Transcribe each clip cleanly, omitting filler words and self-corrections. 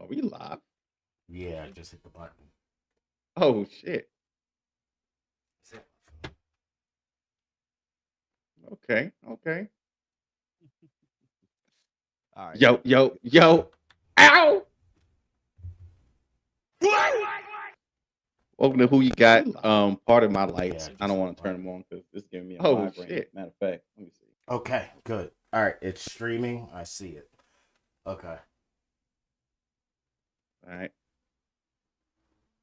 Are we live? Yeah, I just hit the button. Oh shit. Is it? Okay. Okay. All right, Yo, yo, yo. Ow! Welcome to Who You Got. Part of my Yeah, lights. I I just don't hit the want to turn button. them on because it's giving me a Oh migraine. shit. Matter of fact, let me see. Okay, good. All right, it's streaming. I see it. Okay. All right.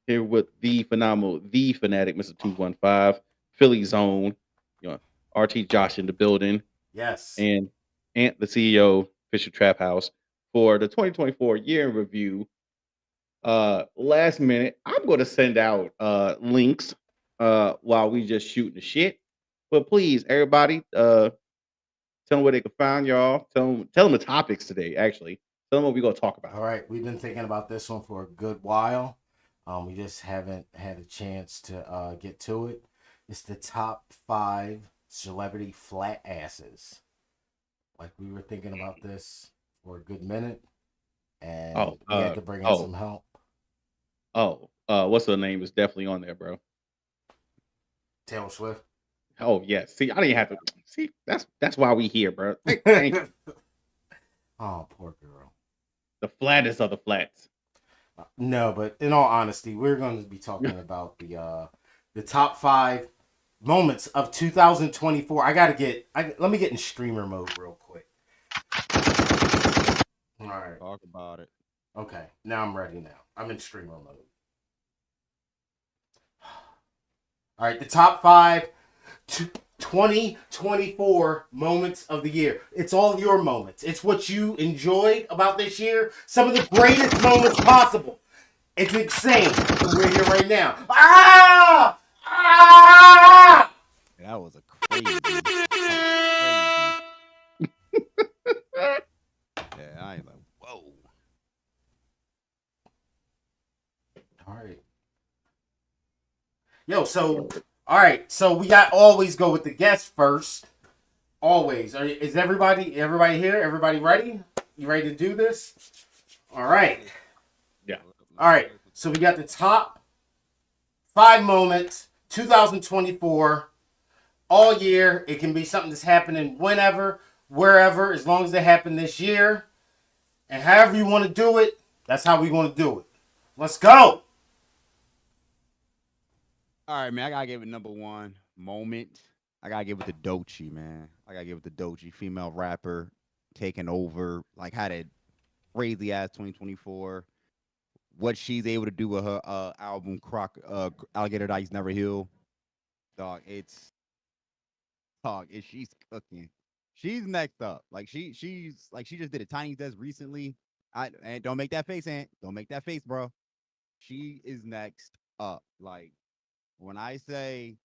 Here with the phenomenal, the fanatic, Mr. 215, Philly Zone, you know, RT Josh in the building, Yes. and Ant, the CEO, Fisher Trap House, for the 2024 year in review. Last minute, I'm going to send out links while we just shooting the shit. But please, everybody, tell them where they can find y'all. Tell them the topics today. Actually, tell them what we're gonna talk about. All right, we've been thinking about this one for a good while. We just haven't had a chance to get to it. It's the top 5 celebrity flat asses. Like we were thinking about this for a good minute, and Oh, we had to bring in oh, some help. what's her name is definitely on there, bro. Taylor Swift. Oh yes. See, I didn't have to. See, that's why we here, bro. Thank you. Oh, poor girl. The flattest of the flats. No, but in all honesty, we're going to be talking about the top 5 moments of 2024. Let me get in streamer mode real quick. All right. talk about it. Okay. Now I'm ready now. I'm in streamer mode. All right, the top 2024 moments of the year. It's all your moments. It's what you enjoyed about this year. Some of the greatest moments possible. It's insane. We're here right now. Ah! Ah! That was a crazy. That was crazy. Yeah, I ain't like, whoa. All right. Yo, so all right, so we got always go with the guest first. Always. Is everybody here? Everybody ready? You ready to do this? All right. Yeah. All right. So we got the top 5 moments 2024 all year. It can be something that's happening whenever, wherever, as long as they happen this year. And however you want to do it, that's how we want to do it. Let's go. All right, man. I gotta give it number one moment. I gotta give it to Dochi, man. I gotta give it to Dochi, female rapper taking over. Like had a crazy ass 2024. What she's able to do with her album Croc Alligator Dice Never Heal. Dog, it's dog, she's cooking. She's next up. Like she just did a tiny desk recently. I and don't make that face, Ant. Don't make that face, bro. She is next up. Like when I say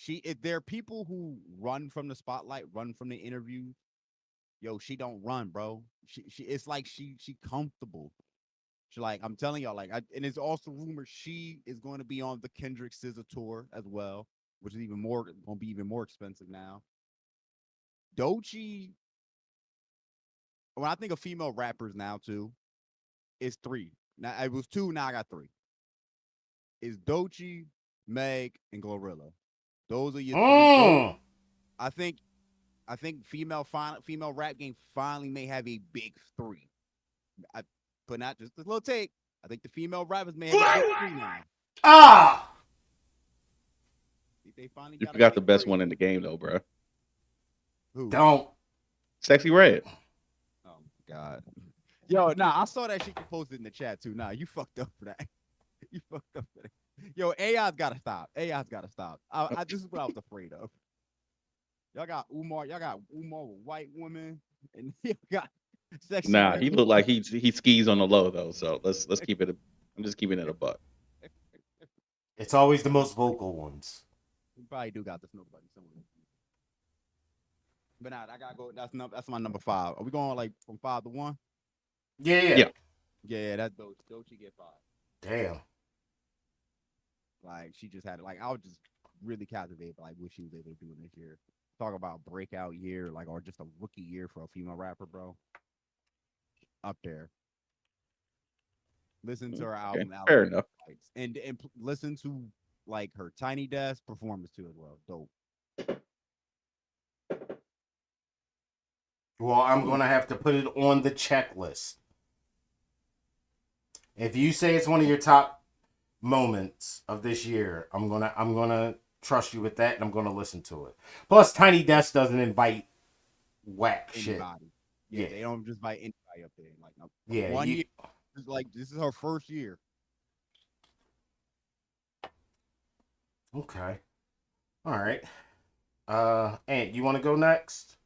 if there are people who run from the spotlight, run from the interview, yo, she don't run, bro. She it's like she comfortable. She like I'm telling y'all, and it's also rumored she is going to be on the Kendrick Scissor tour as well, which is even more gonna be even more expensive now. Dochi, when I think of female rappers now too, it's three. Now it was two, now I got three. Is Dochi, Meg, and Glorilla. Those are your three. Those Mmm. I think female rap game finally may have a big three. I but not just a little take. I think the female rappers may have a big three now. Ah! They finally You got a forgot the big best three. one in the game though, bro. Who? Don't. Sexy Red. Oh my god. Yo, nah, I saw that shit you posted in the chat too. Nah, you fucked up for that. You fucked up for that. Yo, AI's gotta stop. AI's gotta stop. This is what I was afraid of. Y'all got Umar with white women, and you got sexy Nah, red he with looked like white. he skis on the low though. So let's keep it. I'm just keeping it a buck. It's always the most vocal ones. We probably do got this nobody somewhere. But nah, I gotta go. That's my number five. Are we going like from five to one? Yeah, yeah. Yeah. Yeah, that's Dochi. Dochi get five. Damn. Like she just had it. Like I was just really captivated by like what she was able to do in this year. Talk about breakout year, like or just a rookie year for a female rapper, bro. Up there. Listen to her Okay, album fair Alabama enough. Nights, and listen to like her Tiny Desk performance too as well. Dope. Well, I'm gonna have to put it on the checklist. If you say it's one of your top moments of this year, I'm gonna trust you with that, and I'm gonna listen to it. Plus, Tiny Desk doesn't invite whack shit. Anybody. Yeah, Yeah, they don't just invite anybody up there. Like no, yeah. one You year. It's like this is her first year. okay? All right. Ant, you want to go next?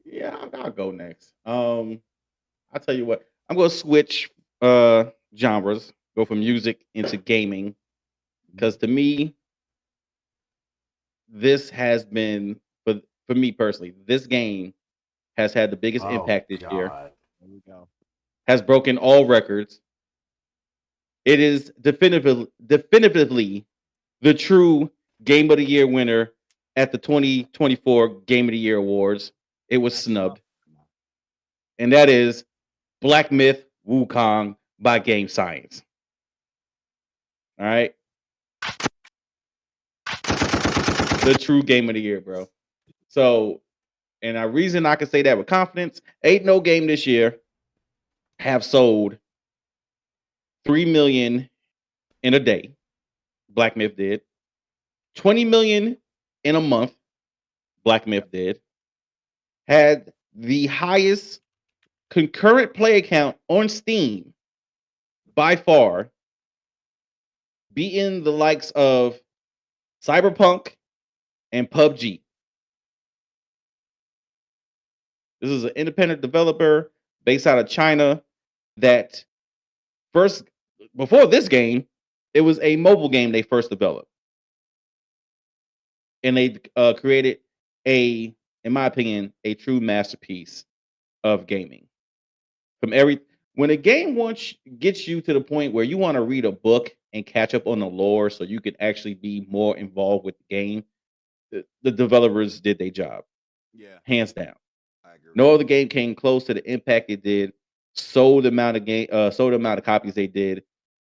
Yeah, I'll go next. I'll tell you what. I'm gonna switch genres, go from music into gaming, because to me, this has been for me personally, this game has had the biggest Oh impact this year, God. There we go. has broken all records. It is definitively the true Game of the Year winner at the 2024 Game of the Year Awards. It was That's what I'm snubbed, talking about. and that is Black Myth Wukong by Game Science. All right, the true Game of the Year, bro. So, and a reason I can say that with confidence, ain't no game this year have sold 3 million in a day. Black Myth did 20 million in a month. Black Myth did had the highest concurrent play account on Steam by far, beating the likes of Cyberpunk and PUBG. This is an independent developer based out of China that first, before this game, it was a mobile game they first developed. And they created a, in my opinion, a true masterpiece of gaming. From every when a game once gets you to the point where you want to read a book and catch up on the lore, so you can actually be more involved with the game, the developers did their job, Yeah, hands down. I agree. No other game came close to the impact it did. Sold the amount of copies they did.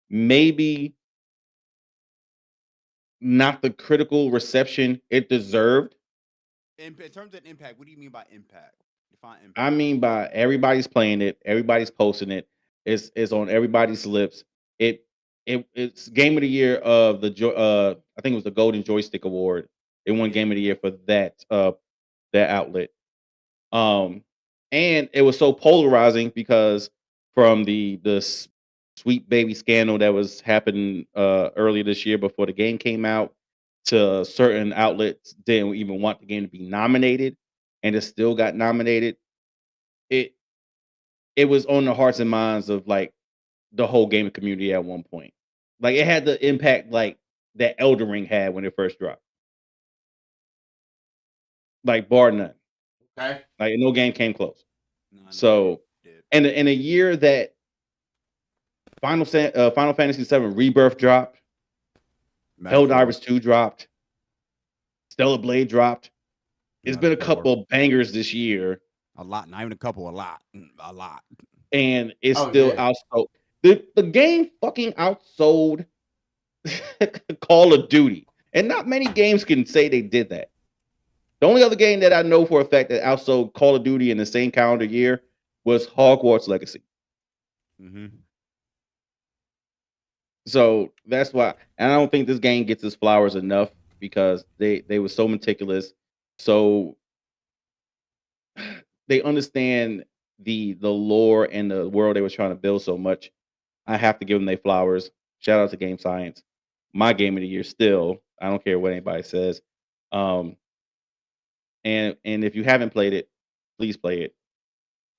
Maybe not the critical reception it deserved. In terms of impact, what do you mean by impact? Define I impact. mean, by everybody's playing it, everybody's posting it. It's on everybody's lips. It it's game of the year of I think it was the Golden Joystick Award. It won Yeah, game of the year for that outlet. Um, and it was so polarizing because from the Sweet Baby scandal that was happening earlier this year before the game came out, to certain outlets didn't even want the game to be nominated, and it still got nominated. It it was on the hearts and minds of like the whole gaming community at one point. Like it had the impact like that Elden Ring had when it first dropped. Like bar none. Okay. Like no game came close. no, no, it So, did. and in a year that Final Fantasy VII Rebirth dropped, Metaphor, Helldivers 2 dropped, Stellar Blade dropped. It's been a metaphor. couple of bangers this year, A lot, not even a couple, a lot, a lot. and it's Oh still yeah. outsold. The game fucking outsold Call of Duty, and not many games can say they did that. The only other game that I know for a fact that outsold Call of Duty in the same calendar year was Hogwarts Legacy. Mm-hmm. So that's why, and I don't think this game gets its flowers enough because they were so meticulous, so they understand the lore and the world they was trying to build so much. I have to give them their flowers. Shout out to Game Science, my game of the year still. I don't care what anybody says. Um, and if you haven't played it, please play it.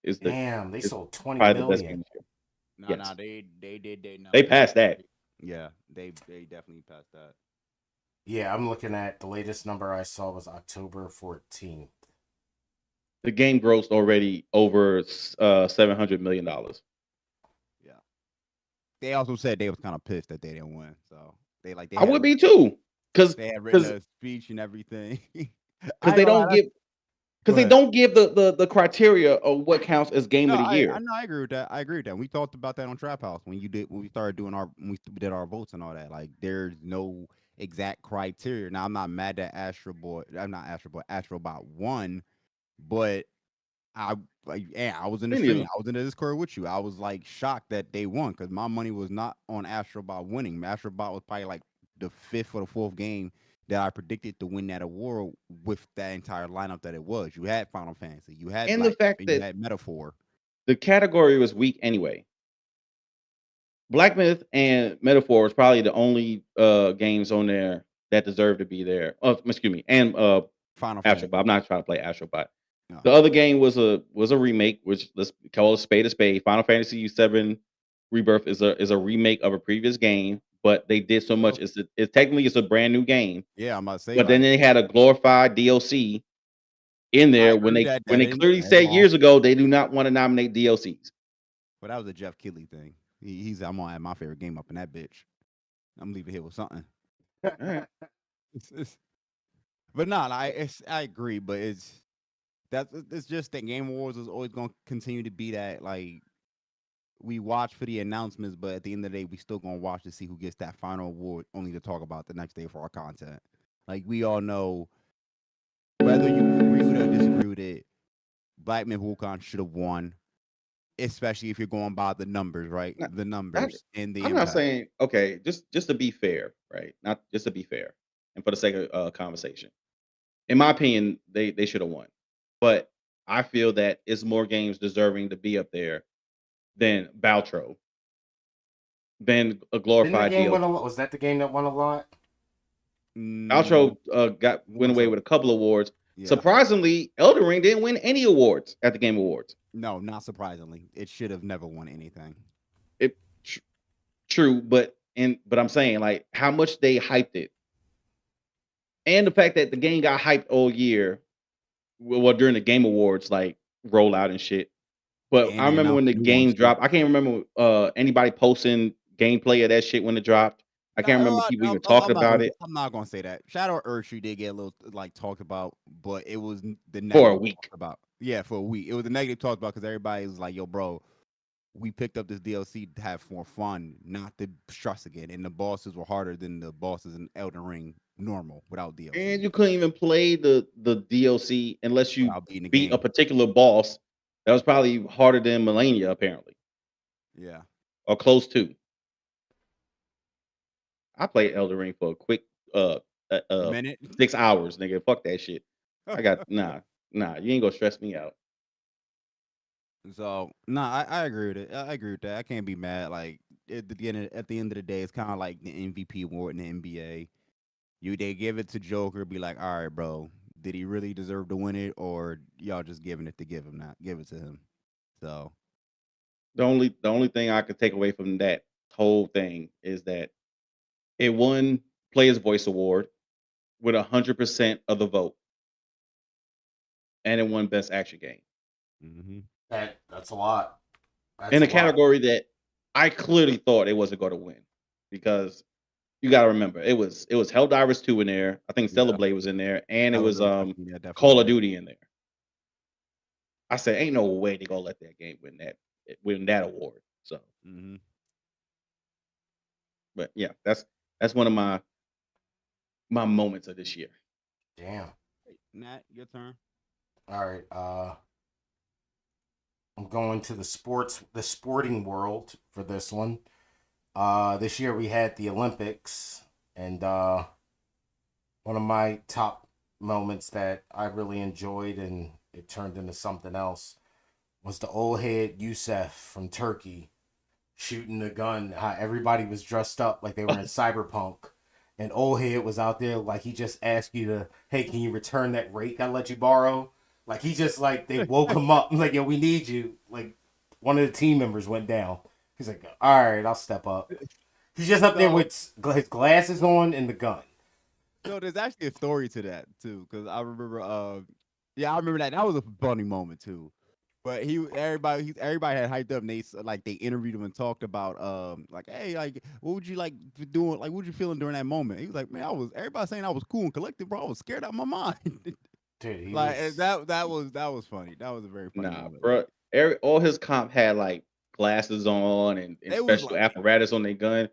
It's the Damn, they it's sold 20 probably the best million. game this year. No, no, Yes, they did their they numbers. passed that. Yeah, they definitely passed that. Yeah, I'm looking at the latest number I saw was October 14th. The game grossed already over $700 million. Yeah. They also said they was kind of pissed that they didn't win. So they like I would be too, because they had written because a speech and everything. because I ain't they gonna lie, don't give. because they But don't give the criteria of what counts as game no, of the I year. know I agree with that. I agree with that. We talked about that on Trap House when we started doing when we did our votes and all that. Like there's no exact criteria. Now I'm not mad that Astro Boy. I'm not Astro Boy. Astrobot won, but I like yeah, I was in the Many of stream. them. I was in the Discord with you. I was like shocked that they won because my money was not on Astrobot winning. Astrobot was probably like the fifth or the fourth game that I predicted to win that award with that entire lineup that it was. You had Final Fantasy, you had And the Black, fact and you that had Metaphor. the category was weak anyway. Black Myth and Metaphor was probably the only games on there that deserve to be there. Oh, excuse me, and Final Astrobot. Fantasy. I'm not trying to play Astrobot. No. The other game was a remake, which let's call a spade a spade. Final Fantasy VII Rebirth is a remake of a previous game, but they did so much. Oh. It's technically it's a brand new game, Yeah, I'm about to say but then like they had a glorified DLC in I there agree that when that they didn't clearly that said years lost, ago they do not want to nominate DLCs. but that was a Jeff Kiddley thing. He's I'm gonna add my favorite game up in that bitch. I'm leaving here with something. All right. It's- but no, I agree, but it's just that Game Awards is always gonna continue to be that like we watch for the announcements, but at the end of the day, we still gonna watch to see who gets that final award, only to talk about the next day for our content. Like we all know, whether you agree with it or disagree with it, Black Man Wukong should have won, especially if you're going by the numbers, right? No, The I'm, numbers and the I'm not impact. saying okay. Just to be fair, right? Not just to be fair, and for the sake of conversation. In my opinion, they should have won, but I feel that it's more games deserving to be up there than Baltro, than a Didn't the glorified game win a DLC. lot? Was that the game that won a lot? Mm, Baltro went was away a with a couple awards. yeah. Surprisingly, Elden Ring didn't win any awards at the Game Awards. No, not surprisingly, it should have never won anything. It tr- true, but I'm saying like how much they hyped it, and the fact that the game got hyped all year, well during the Game Awards like rollout and shit. But And I they remember when announced the new ones game too. dropped. I can't remember anybody posting gameplay of that shit when it dropped. I No, can't remember people even talking about it I'm not gonna say that. Shadow Earthtree did get a little like talked about, but it was the for a negative week. talked about. Yeah, for a week. It was the negative talked about because everybody was like, "Yo, bro, we picked up this DLC to have more fun, not to stress again." And the bosses were harder than the bosses in Elden Ring normal without And DLC, you couldn't even play the DLC unless you without beating the beat a game. particular boss that was probably harder than Melania, apparently, Yeah, or close to. I played Elden Ring for a quick uh uh, uh minute. 6 hours, nigga. Fuck that shit. I got nah. You ain't gonna stress me out. So nah, I agree with it. I agree with that. I can't be mad. Like at the end of the day, it's kind of like the MVP award in the NBA. They give it to Joker, be like, all right, bro, did he really deserve to win it, or y'all just giving it to give it to him? So The only thing I could take away from that whole thing is that it won Players Voice Award with 100% of the vote, and it won Best Action Game hmm That's a lot. in That's a a lot. category that I clearly thought it wasn't going to win because you got to remember it was Helldivers 2 in there. I think Stellar yeah, Blade was in there, and it that was was definitely yeah, definitely Call in of there. Duty in there. I said, ain't no way they gonna let that game win that award. So, hmm but yeah, that's one of my moments of this year. Damn. Nat, your turn. All right. I'm going to the sporting world for this one. This year we had the Olympics, and one of my top moments that I really enjoyed and it turned into something else was the old head Youssef from Turkey shooting the gun. How everybody was dressed up like they were in cyberpunk. And old head was out there like he just asked you to, hey, can you return that rake I let you borrow? Like he just like they woke him up like, yo, we need you. Like one of the team members went down. He's like, all right, I'll step up. He's just up there So, with his glasses on and the gun. so there's actually a story to that too, because I remember, yeah, I remember that. That was a funny moment too. But everybody had hyped up, and like they interviewed him and talked about, like, hey, like, what would you like doing? Like, what would you feeling during that moment? He was like, man, everybody saying I was cool and collected, bro. I was scared out of my mind. Dude, he Like was. that was funny. That was a very funny Nah, moment. bro. Like All his comp had like glasses on and it was special like apparatus on their gun.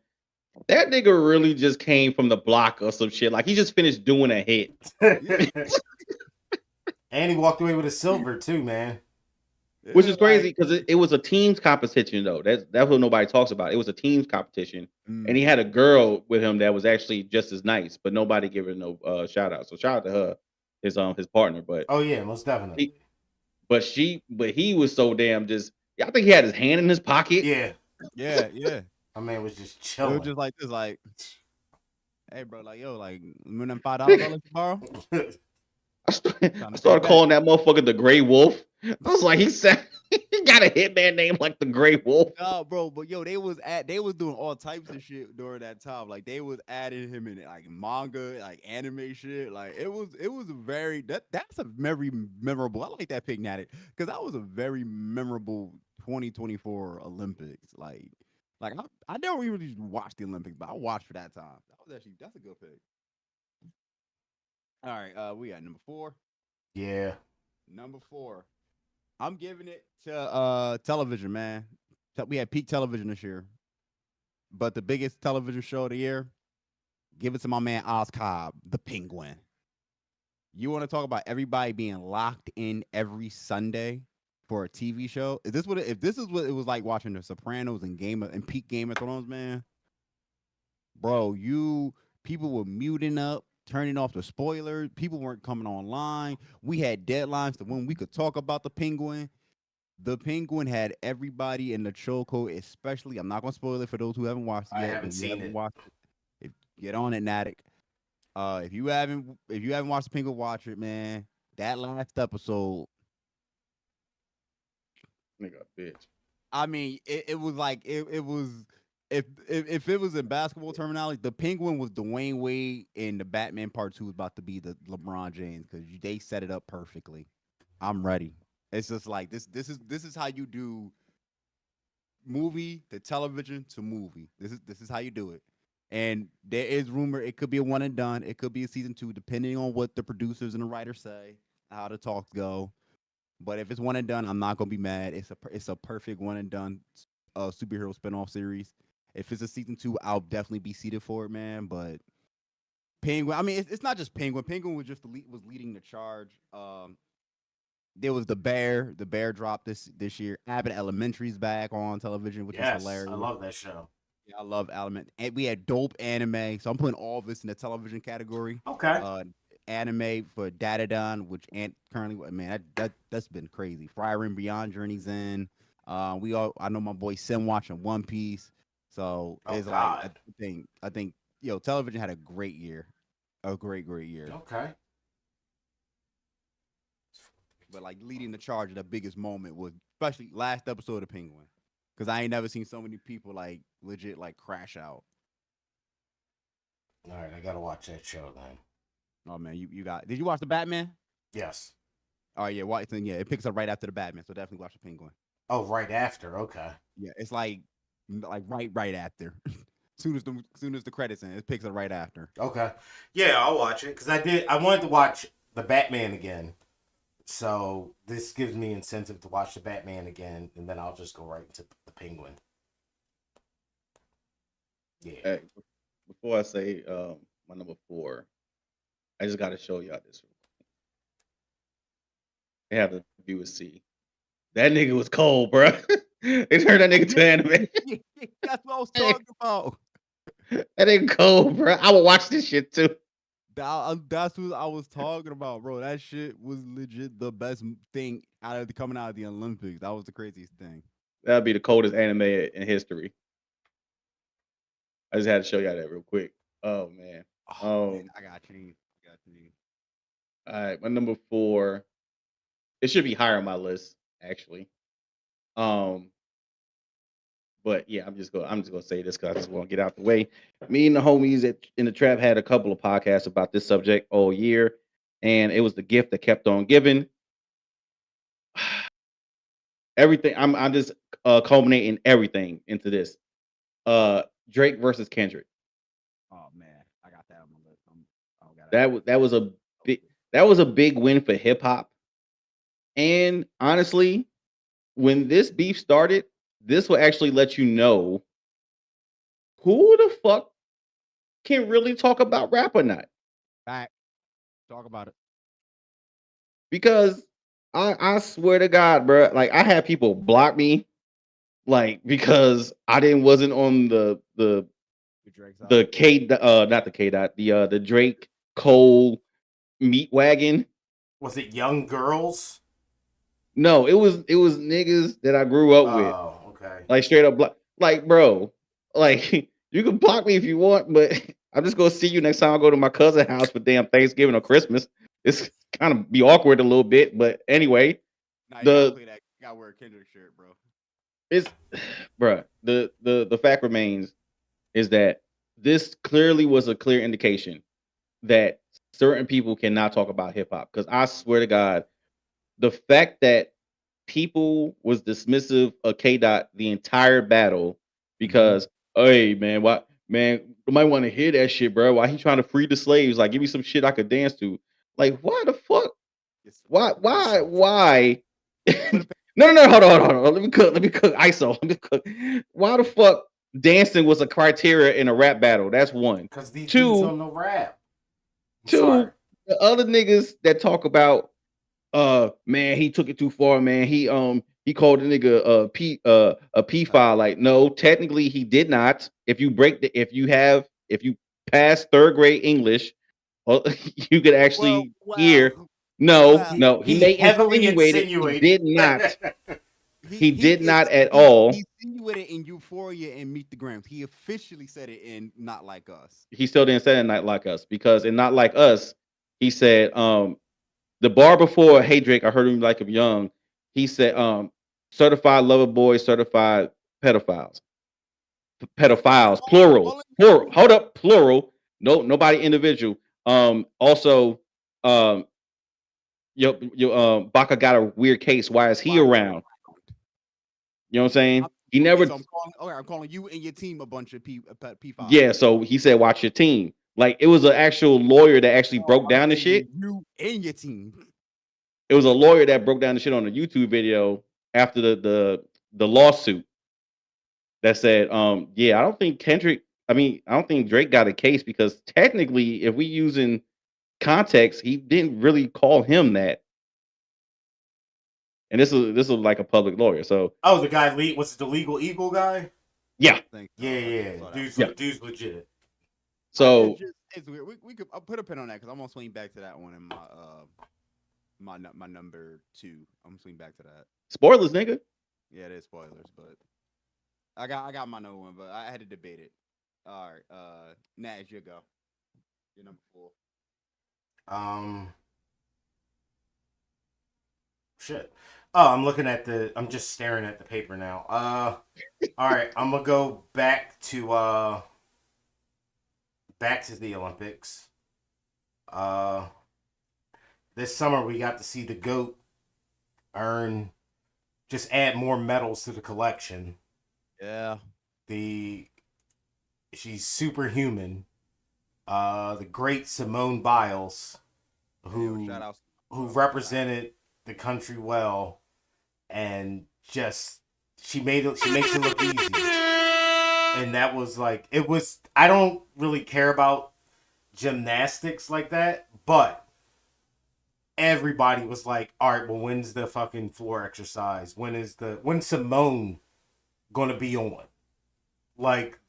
That nigga really just came from the block or some shit. Like he just finished doing a hit. yeah, And he walked away with a silver too, man. Which yeah, is like crazy because it was a team's competition though. That's what nobody talks about. It was a team's competition, and he mm, had a girl with him that was actually just as nice, but nobody gave her no shout out. So shout out to her, his partner. But Oh yeah, most he, definitely. but he was so damn just. I think he had his hand in his pocket. Yeah, yeah. my man was just It was chilling. just like this, like, hey bro, like yo, like remember them $5 I let you borrow? Trying I to pay you started back. calling that motherfucker the Gray Wolf. I was like, he said he got a hitman name like the Gray Wolf. No, bro, but yo, they was doing all types of shit during that time. Like they was adding him in like manga, like anime shit. Like it was a very that's a very memorable. I like that Pignatic because that was a very memorable 2024 Olympics. Like I never even really watched the Olympics, but I watched for that time. That's a good pick. All right, we got number four. Yeah. Number four. I'm giving it to television, man. We had peak television this year. But the biggest television show of the year, give it to my man Oz Cobb, the Penguin. You want to talk about everybody being locked in every Sunday for a TV show? Is this what if this is what it was like watching The Sopranos and peak Game of Thrones, man? Bro, you people were muting up, turning off the spoilers. People weren't coming online. We had deadlines to when we could talk about the Penguin. The Penguin had everybody in the chokehold, especially. I'm not gonna spoil it for those who haven't watched it I yet, haven't but you seen haven't it. watched it. If get on it, Natick. If you haven't watched the Penguin, watch it, man. That last episode, Nigga, bitch. I mean, it was like it was if it was in basketball terminology, the Penguin was Dwayne Wade and the Batman Part Two was about to be the LeBron James because they set it up perfectly. I'm ready. It's just like this is how you do movie to television to movie. This is how you do it. And there is rumor it could be a one and done. It could be a season two, depending on what the producers and the writers say, how the talks go. But if it's one and done, I'm not gonna be mad. It's a perfect one and done superhero spinoff series. If it's a season two, I'll definitely be seated for it, man. But Penguin, I mean, it's not just Penguin. Penguin was just was leading the charge. There was the Bear. The Bear dropped this year. Abbott Elementary's back on television, which was Yes, I hilarious. love that show. Yeah, I love Element. And we had dope anime. So I'm putting all of this in the television category. Okay. Uh Anime for Datadon, which currently man, that's been crazy. Fire and Beyond Journey's in. I know my boy Sim watching One Piece. So Oh it's like God. I think television had a great year. A great year. Okay. But like leading the charge of the biggest moment was especially last episode of Penguin. Cause I ain't never seen so many people like legit like crash out. All right, I gotta watch that show then. Oh man, you got did you watch the Batman? Yes. Oh yeah, Watson, yeah, it picks up right after the Batman, so definitely watch the Penguin. Oh, right after. Okay. Yeah, it's like right after. soon as the credits end, it picks up right after. Okay. Yeah, I'll watch it because I wanted to watch the Batman again. So this gives me incentive to watch the Batman again, and then I'll just go right into the Penguin. Yeah. Hey, before I say my number four, I just got to show y'all this. They have the viewer see. That nigga was cold, bro. They turned that nigga to anime. That's what I was Hey, talking about. that nigga cold, bro. I would watch this shit too. That's what I was talking about, bro. That shit was legit the best thing coming out of the Olympics. That was the craziest thing. That'd be the coldest anime in history. I just had to show y'all that real quick. Oh man. Oh man, Um. I got you. I got you. All right, my number four. It should be higher on my list actually. Um. But yeah, I'm just gonna say this because I just want to get out the way. Me and the homies in the trap had a couple of podcasts about this subject all year, and it was the gift that kept on giving. Everything. I'm just culminating everything into this. Drake versus Kendrick. Oh man, I got that on my list. I got That was a that. big that was a big win for hip hop. And honestly, when this beef started, this will actually let you know who the fuck can really talk about rap or not. Back. Talk about it. Because I swear to God, bro, like I had people block me, like because I didn't wasn't on Drake's out. the K not the K dot the Drake Cole meat wagon. Was it young girls? No, it was niggas that I grew up with, Oh, okay. like straight up block. Like, bro, like you can block me if you want, but I'm just gonna see you next time I go to my cousin's house for damn Thanksgiving or Christmas. It's kind of be awkward a little bit, but anyway, Nah, you gotta the play that. You gotta wear a Kendrick shirt, bro. it's bruh, the fact remains is that this clearly was a clear indication that certain people cannot talk about hip hop. Because I swear to God, the fact that people was dismissive of K Dot the entire battle because, hey man, what man, nobody want to hear that shit, bro. Why he trying to free the slaves? Like, give me some shit I could dance to. Like, why the fuck? It's Why? No, hold on. Let me cook ISO. Let me cook. Why the fuck dancing was a criteria in a rap battle? That's one. Because these dudes Two, don't know rap. I'm two, sorry. the other niggas that talk about man, he took it too far, man. He called the nigga a P file. Like, no, technically he did not. If you pass third grade English, you could actually hear. No, well, no, he He may heavily insinuate it. He insinuated. did not. He did not it's- at all. He insinuated in Euphoria and Meet the Grams. He officially said it in Not Like Us. He still didn't say it Not Like Us because in Not Like Us, he said the bar before Hey Drake, I heard him like him young. He said certified lover boys, certified pedophiles. Pedophiles, plural. Plural. Hold up, plural. No, nobody individual. Also, um, your Baka got a weird case. Why is he around? You know what I'm saying? He never. So I'm calling you and your team a bunch of P5s. Yeah, so he said, watch your team. Like it was an actual lawyer that actually broke down the shit. You and your team. It was a lawyer that broke down the shit on a YouTube video after the lawsuit that said, yeah, I don't think Drake got a case because technically, if we using context, he didn't really call him that. And this is like a public lawyer. So Oh, the guy was it the Legal Eagle guy? yeah. Yeah. Dude's legit. So it's weird. We could I'll put a pin on that because I'm gonna swing back to that one in my number 2. I'm gonna swing back to that. spoilers, nigga. Yeah, it is spoilers, but I got my number 1, but I had to debate it. All right, Naz, you go. Your number 4. Shit. Oh, I'm just staring at the paper now. All right, I'm gonna go back to the Olympics. This summer we got to see the GOAT just add more medals to the collection. Yeah. She's superhuman. The great Simone Biles, who represented the country well, and just she makes it look easy. And that was like I don't really care about gymnastics like that, but everybody was like, all right, well, when's the fucking floor exercise? When's Simone gonna be on? Like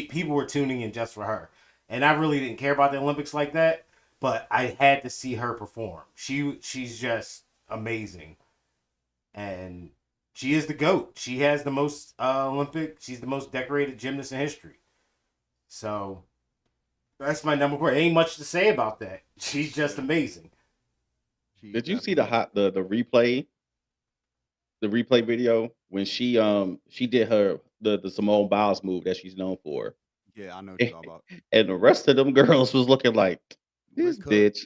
people were tuning in just for her. And I really didn't care about the Olympics like that, but I had to see her perform. She's just amazing. And she is the GOAT. She has the most she's the most decorated gymnast in history. So that's my number 4. Ain't much to say about that. She's just amazing. Did you see the replay? The replay video when she did the Simone Biles move that she's known for. Yeah, I know what you're talking about. And the rest of them girls was looking like this bitch.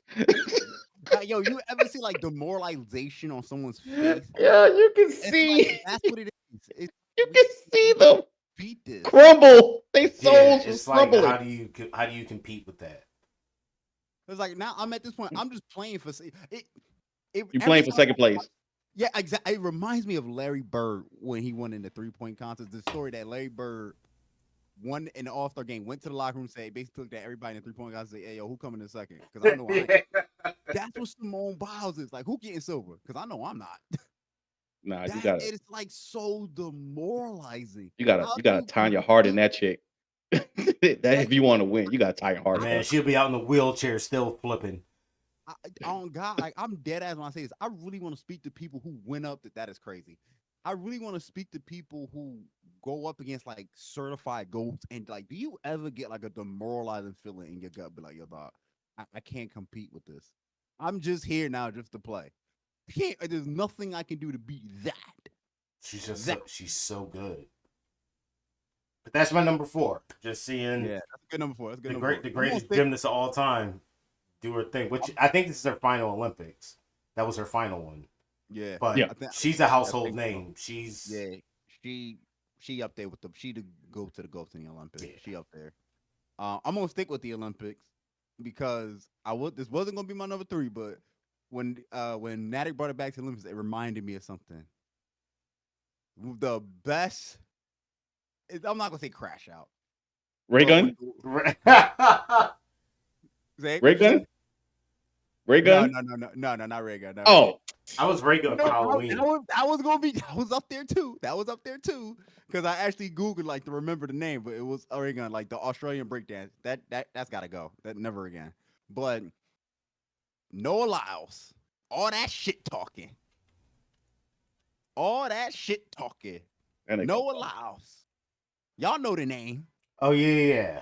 Yo, you ever see like demoralization on someone's face? Yeah, you can see. Like, that's what it is. You can see them beat this crumble. They souls it's crumbling. like how do you compete with that? It's like now I'm at this point. I'm just playing for it. You Every playing for time second place. yeah, exactly. It reminds me of Larry Bird when he won in the 3-point contest. The story that Larry Bird won in the All Star game, went to the locker room, said basically looked at everybody in the 3-point contest, say, "Hey, yo, who coming in second? Because I know I ain't." That's what Simone Biles is like. Who getting silver? Because I know I'm not. Nah, you That gotta it's like so demoralizing. you gotta How you do gotta you tie your heart in compete? that chick. That Like if you want to win, you gotta tie your heart I in Man, her. she'll be out in the wheelchair still flipping. I, on God, like I'm dead ass when I say this. I really want to speak to people who went up. That is crazy. I really want to speak to people who go up against like certified goats and like, do you ever get like a demoralizing feeling in your gut? Be like, yo, dog, I can't compete with this. I'm just here now just to play. I can't. There's nothing I can do to beat that. That. She's so good. But that's my number 4. Just seeing Yeah, that's a good number 4. That's a good the number 4. I'm gonna greatest stick. gymnast of all time do her thing. Which I think this is her final Olympics. That was her final one. Yeah, Yeah. But I think. she's a I household think so. name. She's Yeah, she she up there with the she to go to the goats in the Olympics. yeah. She up there. I'm gonna stick with the Olympics because I would. This wasn't gonna be my number 3, but when Natick brought it back to the Olympics, it reminded me of something. The best. I'm not gonna say crash out, Ray but when gun, say ray what you say? gun, ray No, gun. no, no, no, no, no, not Reagan. Not Reagan. Oh, I was regular No, for that Halloween. was that was gonna be that was up there too. That was up there too. Because I actually Googled like to remember the name, but it was Oregon, like the Australian breakdance. That's gotta go. That never again. But Noah Lyles, all that shit talking. All that shit talking. that nigga. Noah Lyles. Y'all know the name. Oh yeah.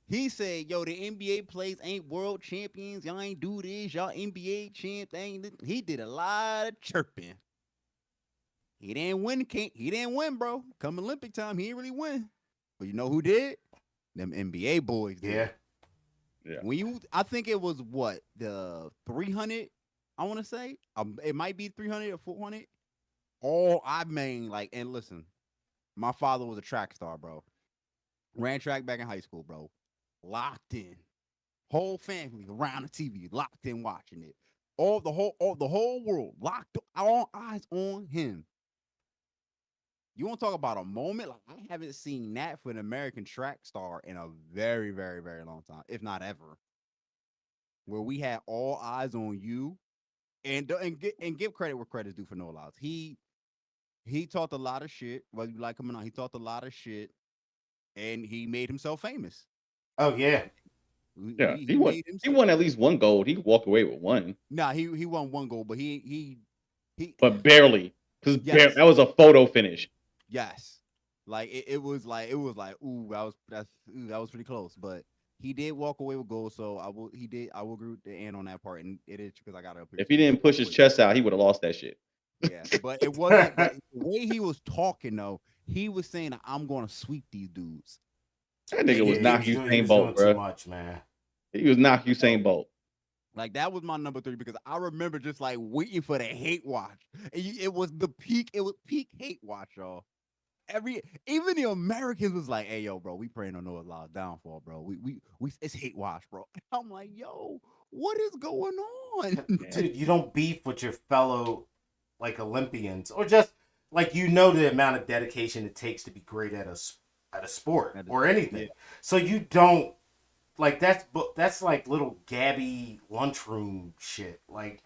He said, yo, the NBA players ain't world champions. Y'all ain't do this. Y'all NBA champs. He did a lot of chirping. He didn't win. He didn't win, bro. Come Olympic time, he didn't really win. But you know who did? Them NBA boys did. Yeah. Yeah. When I think it was what the 300. I want to say it might be 300 or 400. All I mean, like, and listen, my father was a track star, bro. Ran track back in high school, bro. Locked in, whole family around the TV, locked in watching it. All the whole world locked, all eyes on him. You want to talk about a moment? Like I haven't seen that for an American track star in a very, very, very long time, if not ever. Where we had all eyes on you, and give credit where credit's due for Noah Lyles. He talked a lot of shit. Whether you like him or not, he talked a lot of shit, and he made himself famous. Oh yeah. Yeah, He made he himself. won at least one gold. He walked away with one, Nah, he won one goal, but he but barely because yes. that was a photo finish. Yes. Like it was like ooh, that was pretty close. But he did walk away with gold, so I will agree with the end on that part. And it is because I got up here If too. he He did didn't walk push his away. chest out, he would have lost that shit. Yeah. But it wasn't but the way he was talking though, he was saying that I'm gonna sweep these dudes. That And nigga was Yeah, not he Usain was doing Bolt, too bro. much, man. He was not yo, Usain Bolt. like that was my number 3 because I remember just like waiting for the hate watch. And it was peak hate watch, y'all. Even the Americans was like, "Hey, yo, bro, we praying on Noah's Law's downfall, bro. We it's hate watch, bro." I'm like, "Yo, what is going on?" Dude, you don't beef with your fellow like Olympians or just like the amount of dedication it takes to be great at a sport or anything. Yeah. So you don't like that's like little Gabby lunchroom shit. Like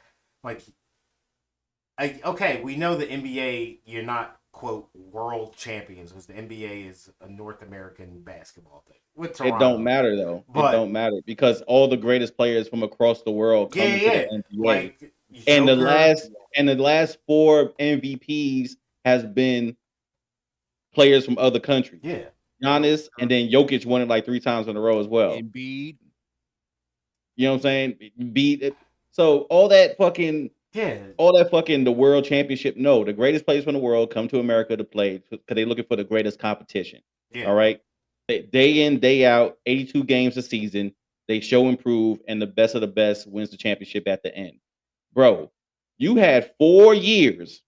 okay, we know the NBA you're not quote world champions because the NBA is a North American basketball thing with It don't Toronto. matter though. It But don't matter because all the greatest players from across the world come into the yeah. NBA. Like And the Joker, last 4 MVPs has been players from other countries. yeah. Giannis and then Jokic won it like 3 times in a row as well. Embiid, You know what I'm saying? Beat it. So all that fucking Yeah. the world championship. No, the greatest players from the world come to America to play because they're looking for the greatest competition. Yeah. All right. Day in, day out, 82 games a season. They show improve, and the best of the best wins the championship at the end. Bro, you had 4 years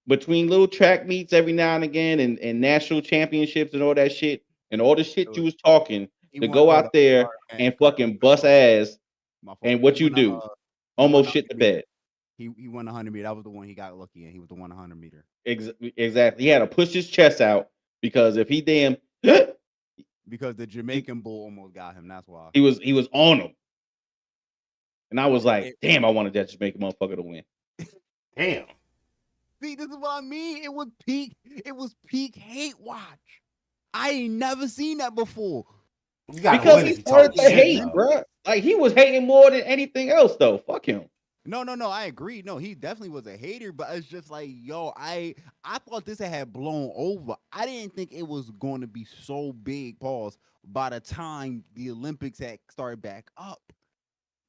between little track meets every now and again and national championships and all that shit and all the shit you was talking. to go out there and fucking bust ass. My fault. And what He you won the, do? he won Almost the shit the 100 meter. bed. He won the 100 meter. That was the one he got lucky in. He was the 100 meter. Exactly. He had to push his chest out because if he damn Because the Jamaican bull almost got him. That's why. he was on him. And I was like, It- damn, I wanted that Jamaican motherfucker to win. Damn. See, this is what I mean. It was peak hate watch. I ain't never seen that before. You gotta Because win he if you started talking to shit, hate, though. bro. Like he was hating more than anything else, though. Fuck him. No, I agree. No, he definitely was a hater, but it's just like, yo, I thought this had blown over. I didn't think it was going to be so big, pause, by the time the Olympics had started back up.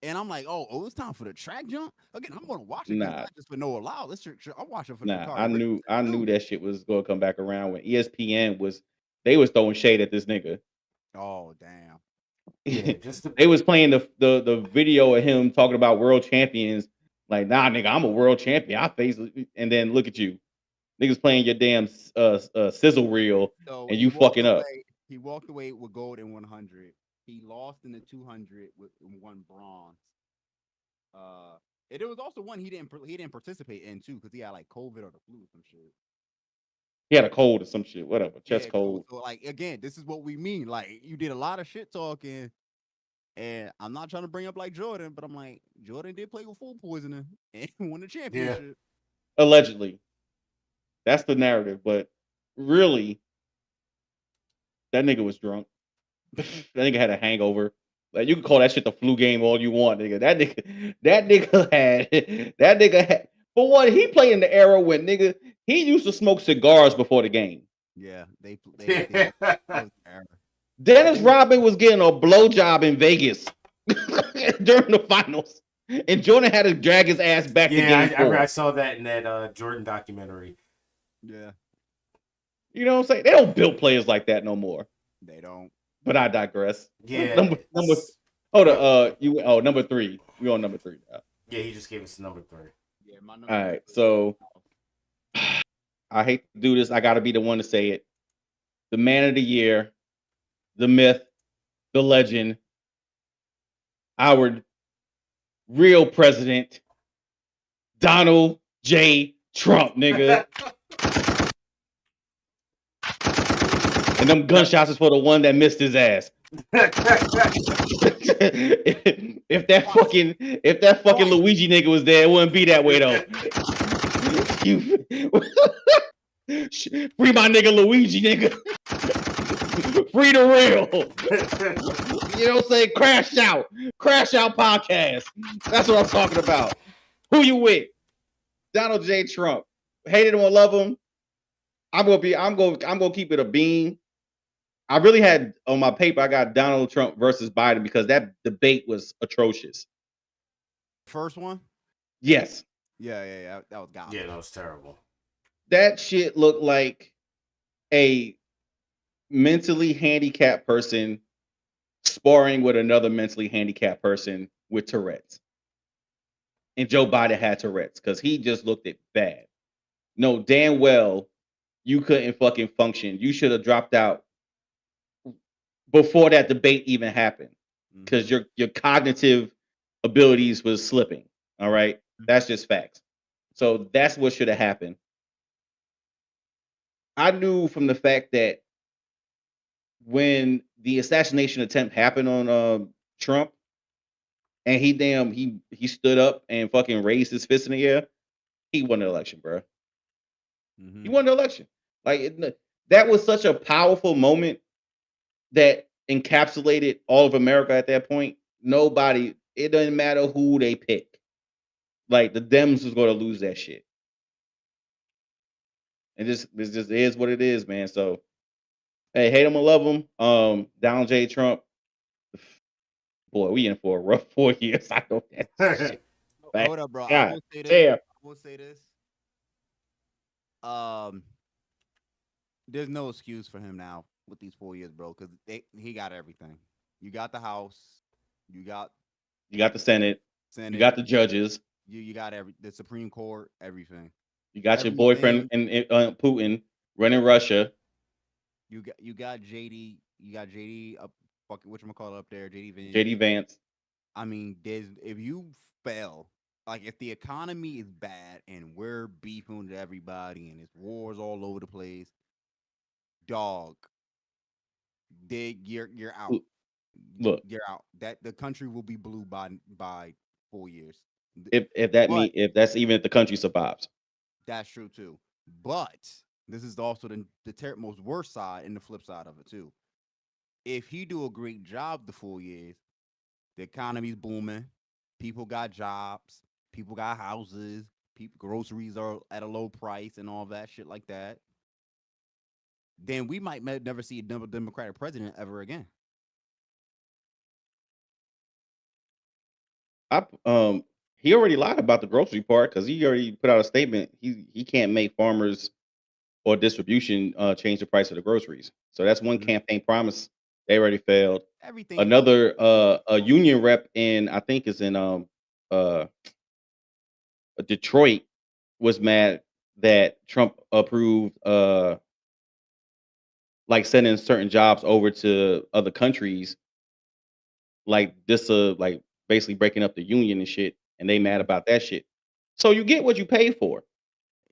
And I'm like, oh, it's time for the track jump again. I'm going to watch it, Nah, not just for Noah Lyle. I'm watching for the nah. Ricardo I knew Richardson, too. that shit was gonna come back around when ESPN was throwing shade at this nigga. Oh, damn. Yeah, just to, They was playing the video of him talking about world champions. Like, nah, nigga, I'm a world champion. I face, and then look at you, niggas playing your damn sizzle reel, So and you fucking up. He walked away with gold in 100. He lost in the 200 with one bronze. And it was also one he didn't participate in too because he had like COVID or the flu or some shit. He had a cold or some shit, whatever, chest cold. So like again, this is what we mean. Like you did a lot of shit talking, and I'm not trying to bring up like Jordan, but I'm like Jordan did play with food poisoning and won the championship. Allegedly, that's the narrative, but really, that nigga was drunk. That nigga had a hangover. Like you can call that shit the flu game all you want, nigga. That nigga had. For one, he played in the era when nigga he used to smoke cigars before the game. Yeah, they Dennis Rodman was getting a blowjob in Vegas during the finals, and Jordan had to drag his ass back to game four. I saw that in that Jordan documentary. Yeah, you know what I'm saying? They don't build players like that no more. They don't. But I digress. Yeah. Number number 3. We on number 3 now. Yeah, he just gave us number 3. Yeah, my number. All right, so I hate to do this. I got to be the one to say it. The man of the year, the myth, the legend, our real president, Donald J. Trump, nigga. And them gunshots is for the one that missed his ass. if that fucking Luigi nigga was there, it wouldn't be that way though. Free my nigga Luigi, nigga. Free the real. You know what I'm saying? Crash out podcast. That's what I'm talking about. Who you with? Donald J. Trump. Hate him or love him. I'm gonna keep it a bean. I really had on my paper, I got Donald Trump versus Biden because that debate was atrocious. First one? Yes. Yeah. That was garbage. Yeah, that was terrible. That shit looked like a mentally handicapped person sparring with another mentally handicapped person with Tourette's. And Joe Biden had Tourette's because he just looked it bad. No, damn well you couldn't fucking function. You should have dropped out before that debate even happened because your cognitive abilities was slipping. All right, that's just facts. So that's what should have happened. I knew from the fact that when the assassination attempt happened on Trump, and he stood up and fucking raised his fist in the air, he won the election, bro. He won the election. Like that was such a powerful moment that encapsulated all of America at that point. Nobody, it doesn't matter who they pick. Like the Dems was going to lose that shit. And this just is what it is, man. So, hey, hate him or love him. Donald J. Trump. Boy, we in for a rough 4 years. I know that shit. Hold up, bro. God, I will say this. damn. I will say this. There's no excuse for him now with these 4 years, bro, because he got everything. You got the House. You got the Senate. You got the judges. You got the Supreme Court, everything. You got your boyfriend and Putin running Russia. You got JD. You got JD up fucking whatchamacallit up there, JD Vance. JD Vance. I mean, there's if you fail, like if the economy is bad and we're beefing with everybody and it's wars all over the place, dog, you're out. Look, You're out. That the country will be blue by 4 years. But if that's even if the country survives. that's true too. But this is also the most worst side and the flip side of it too. If he do a great job the 4 years, the economy's booming, people got jobs, people got houses, people groceries are at a low price and all that shit like that. Then we might never see a Democratic president ever again. I he already lied about the grocery part because he already put out a statement. He can't make farmers or distribution change the price of the groceries. So that's one Mhm. campaign promise they already failed. Everything about Another a union rep in I think is in uh Detroit was mad that Trump approved like sending certain jobs over to other countries like this like basically breaking up the union and shit and they mad Mhm. about that shit. So you get what you pay for.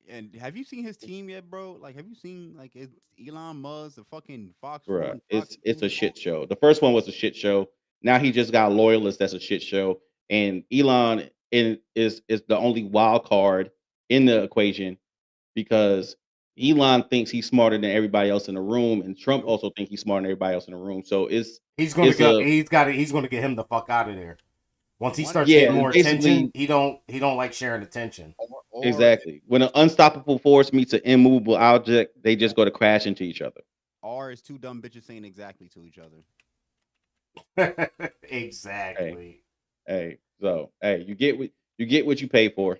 And have you seen his team yet, bro? Like, have you seen like it's Elon Musk, the fucking Bruh, Fox it's a News? shit show. The first one was a shit show. Now he just got loyalists that's a shit show. And Elon is the only wild card in the equation because Elon thinks he's smarter than everybody else in the room, and Trump Nope. also thinks he's smarter than everybody else in the room. So He's gonna it's go. a He's gonna get him the fuck out of there. Once he One starts yeah, getting or and more attention, basically he don't like sharing attention. or exactly. When an unstoppable force meets an immovable object, they just go to crash into each other. or is two dumb bitches saying exactly to each other. Hey, Exactly. hey, you get what you pay for.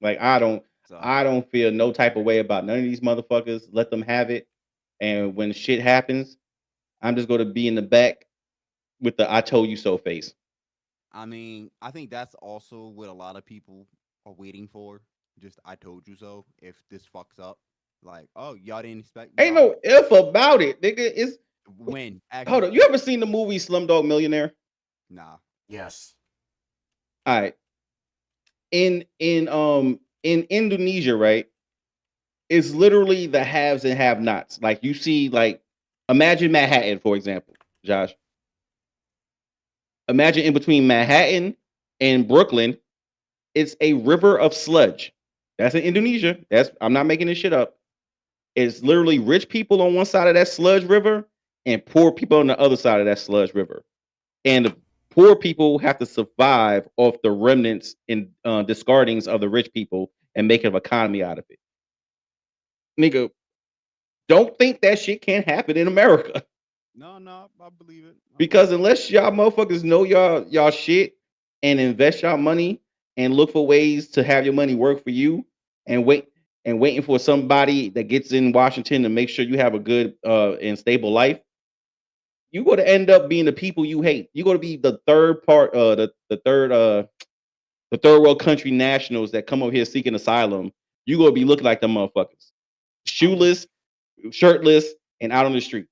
Like So I don't feel no type of way about none of these motherfuckers. Let them have it. And when shit happens, I'm just gonna be in the back with the "I told you so" face. I mean, I think that's also what a lot of people are waiting for. Just I told you so. If this fucks up, like, oh, y'all didn't expect Ain't y'all no if about it, nigga. It's when hold actually on. You ever seen the movie Slumdog Millionaire? nah. Yes. All right. In Indonesia, right? It's literally the haves and have nots. Like you see, like imagine Manhattan, for example, Josh. Imagine in between Manhattan and Brooklyn, it's a river of sludge. That's in Indonesia. That's I'm not making this shit up. It's literally rich people on one side of that sludge river and poor people on the other side of that sludge river. And the poor people have to survive off the remnants and discardings of the rich people and make an economy out of it. Nigga, don't think that shit can't happen in America. No, no, I believe it. I believe Because it. unless y'all motherfuckers know y'all shit and invest y'all money and look for ways to have your money work for you and waiting for somebody that gets in Washington to make sure you have a good and stable life, you're gonna end up being the people you hate. You're gonna be the third part the third world country nationals that come over here seeking asylum. You're gonna be looking like them motherfuckers. I'm with Shoeless, shirtless, and out on the street.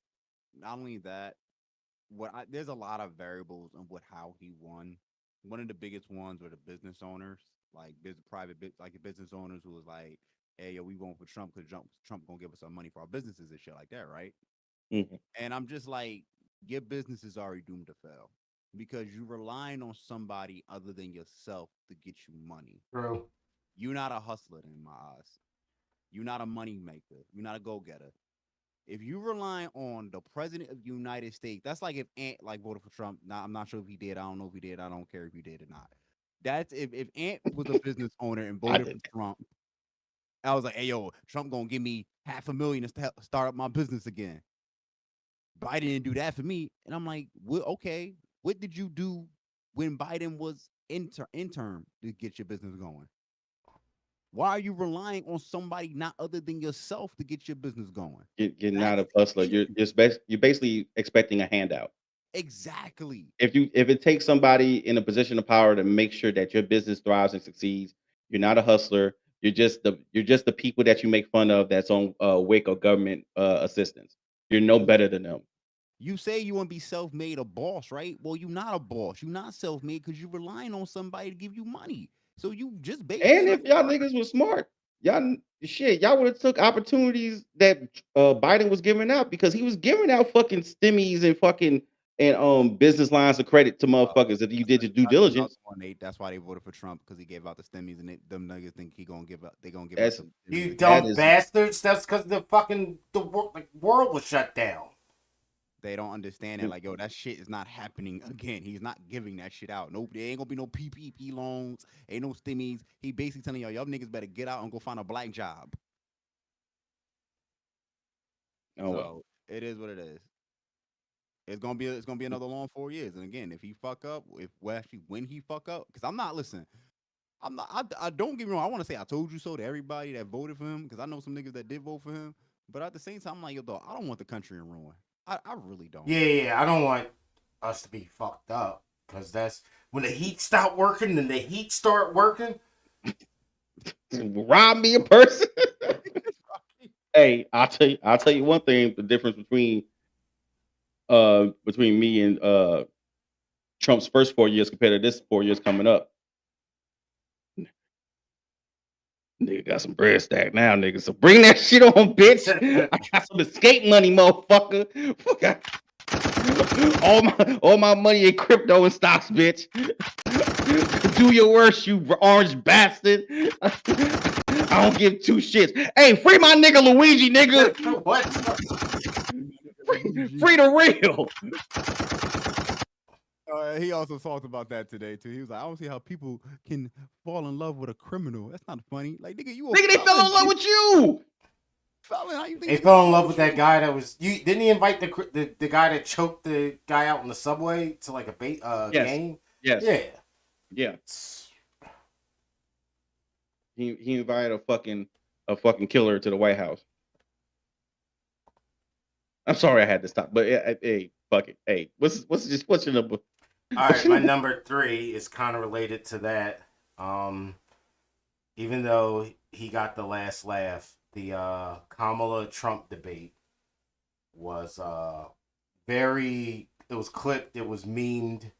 not only that, there's a lot of variables on what how he won. One of the biggest ones were the business owners, like like the business owners who was like, "Hey, yo, we voting for Trump because Trump gonna give us some money for our businesses and shit like that, right?" Mhm. And I'm just like, your business is already doomed to fail because you're relying on somebody other than yourself to get you money. True. You're not a hustler in my eyes. You're not a money maker. You're not a go getter. If you rely on the president of the United States, that's like if Ant like voted for Trump. Now I'm not sure if he did. I don't know if he did. I don't care if he did or not. That's if Ant was a business owner and I voted for did. Trump. I was like, hey yo, Trump gonna give me $500,000 to start up my business again. Biden didn't do that for me, and I'm like, well, okay, what did you do when Biden was intern to get your business going? Why are you relying on somebody not other than yourself to get your business going? You're not That's a the hustler. issue. You're basically expecting a handout. Exactly. If it takes somebody in a position of power to make sure that your business thrives and succeeds, you're not a hustler. You're just the people that you make fun of that's on WIC or government assistance. You're no better than them. You say you want to be self-made, a boss, right? Well, you're not a boss. You're not self-made because you're relying on somebody to give you money. So you just basically And a if y'all worker. niggas was smart, y'all would have took opportunities that Biden was giving out because he was giving out fucking stimmies and fucking and business lines of credit to motherfuckers if you did your due That's another diligence. one. That's why they voted for Trump because he gave out the stimmies, and them niggas think he gonna give up. They gonna give out That's some stimmies You again. that dumb is bastards. That's because the world was shut down. They don't understand it. Like, yo, that shit is not happening again. He's not giving that shit out. Nope, there ain't gonna be no PPP loans. Ain't no stimmies. He basically telling y'all niggas better get out and go find a black job. oh well. So it is what it is. It's gonna be another long 4 years. And again, if he fuck up, if well, actually when he fuck up, because I'm not listen. I'm not. I don't get me wrong. I want to say I told you so to everybody that voted for him because I know some niggas that did vote for him. But at the same time, I'm like, yo, dog, I don't want the country in ruin. I really don't. Yeah. I don't want us to be fucked up because that's when the heat stop working and the heat start working. Rob me a person. Hey, I'll tell you one thing, the difference between me and Trump's first 4 years compared to this 4 years coming up. Nigga got some bread stack now, nigga. So bring that shit on, bitch. I got some escape money, motherfucker. All my money in crypto and stocks, bitch. Do your worst, you orange bastard. I don't give two shits. Hey, free my nigga Luigi, nigga. What? Free the real. He also talked about that today too. He was like, I don't see how people can fall in love with a criminal. That's not funny. Like, nigga, you a Nigga, they fell felon. in love with you. Felon, how you think They people fell in fall love with with that you? guy that was you. Didn't he invite the guy that choked the guy out in the subway to like a Yes. game? Yes. Yeah. Yeah. He invited a fucking killer to the White House. I'm sorry I had to stop, but hey, fuck it. Hey, what's your number? All What's right, your my number? number 3 is kind of related to that. Even though he got the last laugh, the Kamala Trump debate was very. It was clipped. It was memed,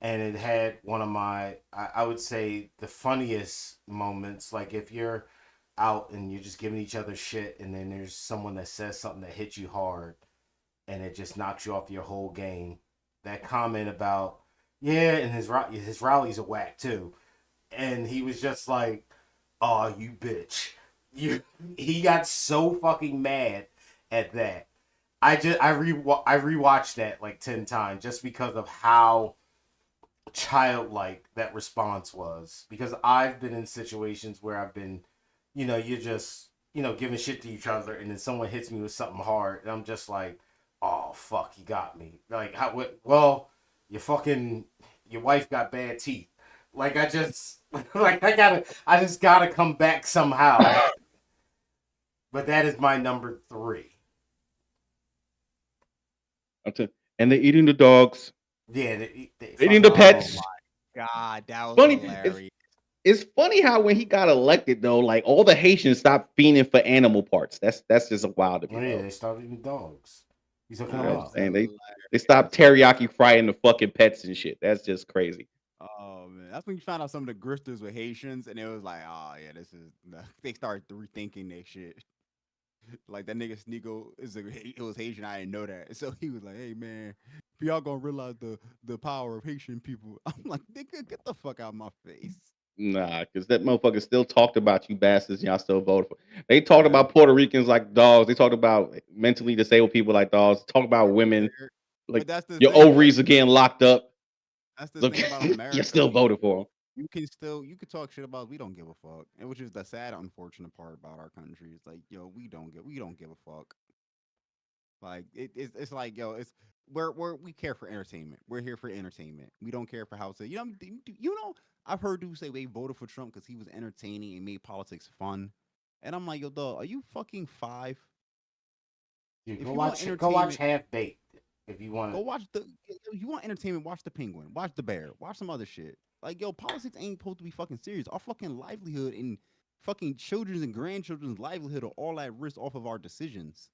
and it had one of my. I would say the funniest moments. Like if you're out and you're just giving each other shit, and then there's someone that says something that hits you hard, and it just knocks you off your whole game. That comment about yeah, and his rallies are whack too, and he was just like, "Oh, you bitch." You he got so fucking mad at that. I rewatched that like 10 times just because of how childlike that response was. Because I've been in situations where I've been, you're just, giving shit to each other and then someone hits me with something hard and I'm just like, "Oh, fuck, you got me." Like, well, your wife got bad teeth. Like I just like I just gotta come back somehow. But that is my number 3. And they're eating the dogs, Yeah, they eating the fucking Oh pets. my god, that was Funny. hilarious. It's funny how when he got elected though, like all the Haitians stopped fiending for animal parts. That's just wild to oh me yeah, though. they started eating dogs. He's hooking You them know That what I'm was up. saying? hilarious. They stopped teriyaki frying the fucking pets and shit. That's just crazy. Oh man, that's when you found out some of the grifters were Haitians, and it was like, oh yeah, this is. They started rethinking their shit. Like that nigga Sneeko it was Haitian. I didn't know that, so he was like, hey man, if y'all gonna realize the power of Haitian people, I'm like, nigga, get the fuck out of my face. Nah, because that motherfucker still talked about you bastards. Y'all still voted for. They talked Yeah, about Puerto Ricans like dogs. They talked about mentally disabled people like dogs. Talk about women but like that's the your thing. ovies are getting locked up. That's the Look, thing about you America. still voted for them. You can talk shit about we don't give a fuck, and which is the sad, unfortunate part about our country. It's like, yo, we don't give a fuck. Like it's like, yo, it's we care for entertainment. We're here for entertainment. We don't care for how to. I've heard dudes say they voted for Trump because he was entertaining and made politics fun, and I'm like, yo, dog, are you fucking 5? Dude, If you want go watch entertainment, Half Baked if you go want. watch you want entertainment, watch the Penguin, watch the Bear, watch some other shit. Like, yo, politics ain't supposed to be fucking serious. Our fucking livelihood and fucking children's and grandchildren's livelihood are all at risk off of our decisions.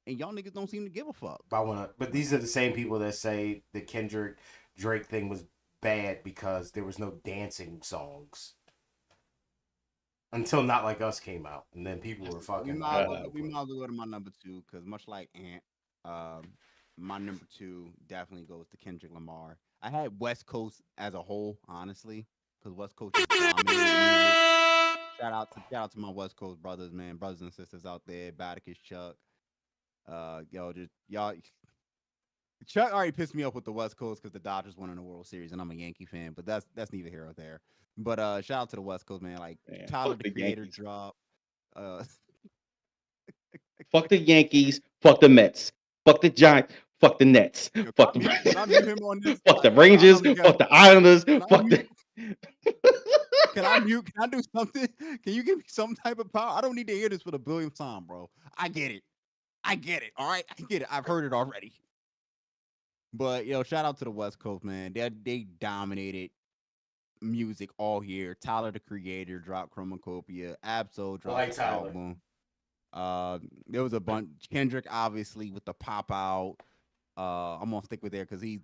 and y'all niggas don't seem to give a fuck. But these are the same people that say the Kendrick Drake thing was bad because there was no dancing songs until Not Like Us came out, and then people were We fucking might all as over well, the we place. might as well go to my number two because much like Ant, my number two definitely goes to Kendrick Lamar. I had West Coast as a whole, honestly, because West Coast just dominated music. Shout out to my West Coast brothers, man, brothers and sisters out there. Badicus Chuck, yo, just y'all. Chuck already pissed me off with the West Coast because the Dodgers won in the World Series, and I'm a Yankee fan. But that's neither here or there. But shout out to the West Coast, man. Like Man, Tyler fuck the the Creator Yankees. drop. Uh, Fuck the Yankees. Fuck the Mets. Fuck the Giants. Fuck the Nets. yo, Fuck can I mute the him on this? fuck the Like, y'all know Rangers. the guy. Fuck the Islanders. Can I Fuck mute? the. Can I mute? Can I do something? Can you give me some type of power? I don't need to hear this for the billionth time, bro. I get it. I get it. All right, I get it. I've heard it already. But yo, shout out to the West Coast, man. They dominated music all year. Tyler the Creator dropped Chromacopia. Absol I dropped like the Tyler. album. There was a bunch. Kendrick obviously with the pop out. I'm gonna stick with there because he's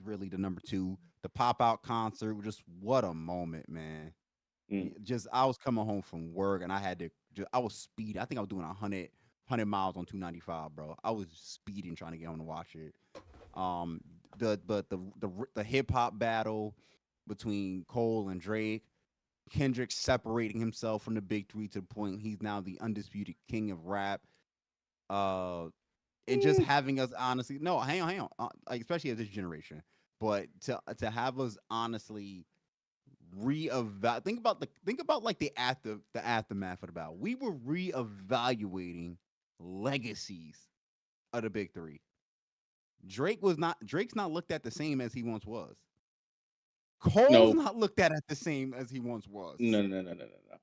really the number two. The pop out concert, just what a moment, man. Mm. Just I was coming home from work and I had to. I was speeding. I think I was doing 100 miles on 295, bro. I was speeding trying to get home to watch it. Um, the hip hop battle between Cole and Drake. Kendrick separating himself from the big three to the point he's now the undisputed king of rap. Uh, and just having us honestly, no, hang on, like especially of this generation, but to have us honestly reevaluate. Think about like the aftermath of the battle. We were reevaluating legacies of the big three. Drake's not looked at the same as he once was. Cole's No, not looked at the same as he once was. no.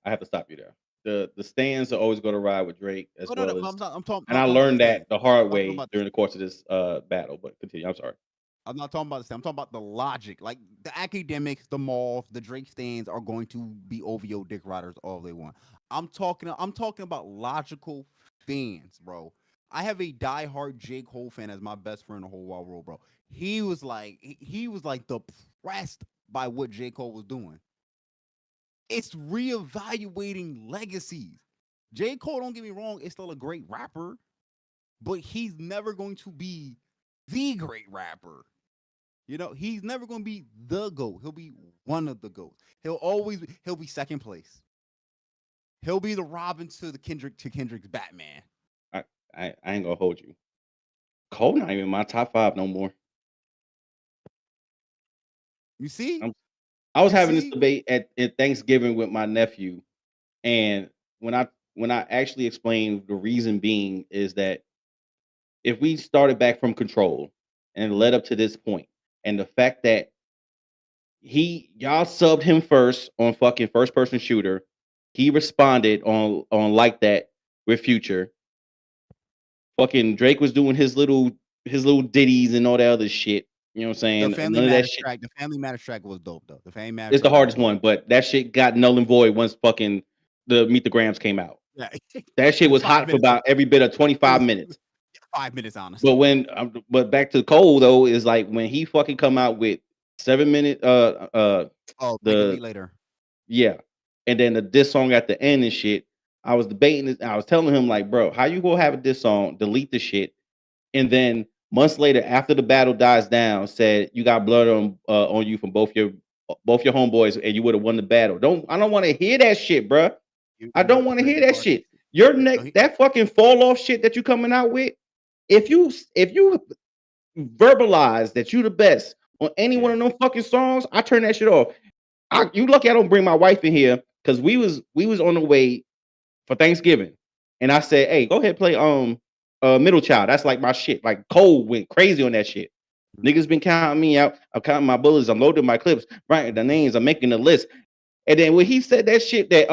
I have to stop you there. The stands are always going to ride with Drake as Oh, no, well no, as, I'm and I not talking about the learned stand. that the hard I'm talking way about this. during the course of this battle. But continue. I'm sorry. I'm not talking about the stand. I'm talking about the logic. Like the academics, the malls, the Drake stands are going to be OVO dick riders all they want. I'm talking about logical fans, bro. I have a diehard J. Cole fan as my best friend in the whole wide world, bro. He was like depressed by what J. Cole was doing. It's reevaluating legacies. J. Cole, don't get me wrong, is still a great rapper, but he's never going to be the great rapper. You know, he's never going to be the GOAT. He'll be one of the GOATs. He'll be second place. He'll be the Robin to Kendrick's Batman. I, I ain't gonna hold you. Cole not even my top 5 no more. You see? I'm, I was You having this see? debate at Thanksgiving with my nephew, and when I actually explained the reason being is that if we started back from Control and led up to this point, and the fact that y'all subbed him first on fucking first person shooter, he responded on like that with Future. Fucking Drake was doing his little ditties and all that other shit. You know what I'm The saying? Family None of that Matters shit track, the Family Matters track was dope though. The Family Matters is the track was hardest dope. one, but that shit got null and void once fucking the Meet the Grams came out. Yeah. That It shit was was 5 hot for minutes. about every bit of It 25 was minutes. 5 minutes, honestly. But back to Cole though is like when he fucking come out with 7 minute Oh, thank a the lead later. yeah, and then the diss song at the end and shit. I was debating this. I was telling him like, bro, how you gonna have a diss song, delete the shit, and then months later, after the battle dies down, said you got blood on you from both your homeboys, and you would have won the battle. I don't want to hear that shit, bro. I You don't want want to Drake hear to that card? shit. Your No, neck, that fucking fall off shit that you coming out with. If you verbalize that you the best on any one yeah. of them fucking songs, I turn that shit off. You lucky I don't bring my wife in here because we was on the way for Thanksgiving, and I said, "Hey, go ahead play Middle Child. That's like my shit." Like Cole went crazy on that shit. Niggas been counting me out. I'm counting my bullets. I'm loading my clips, writing the names. I'm making the list. And then when he said that shit that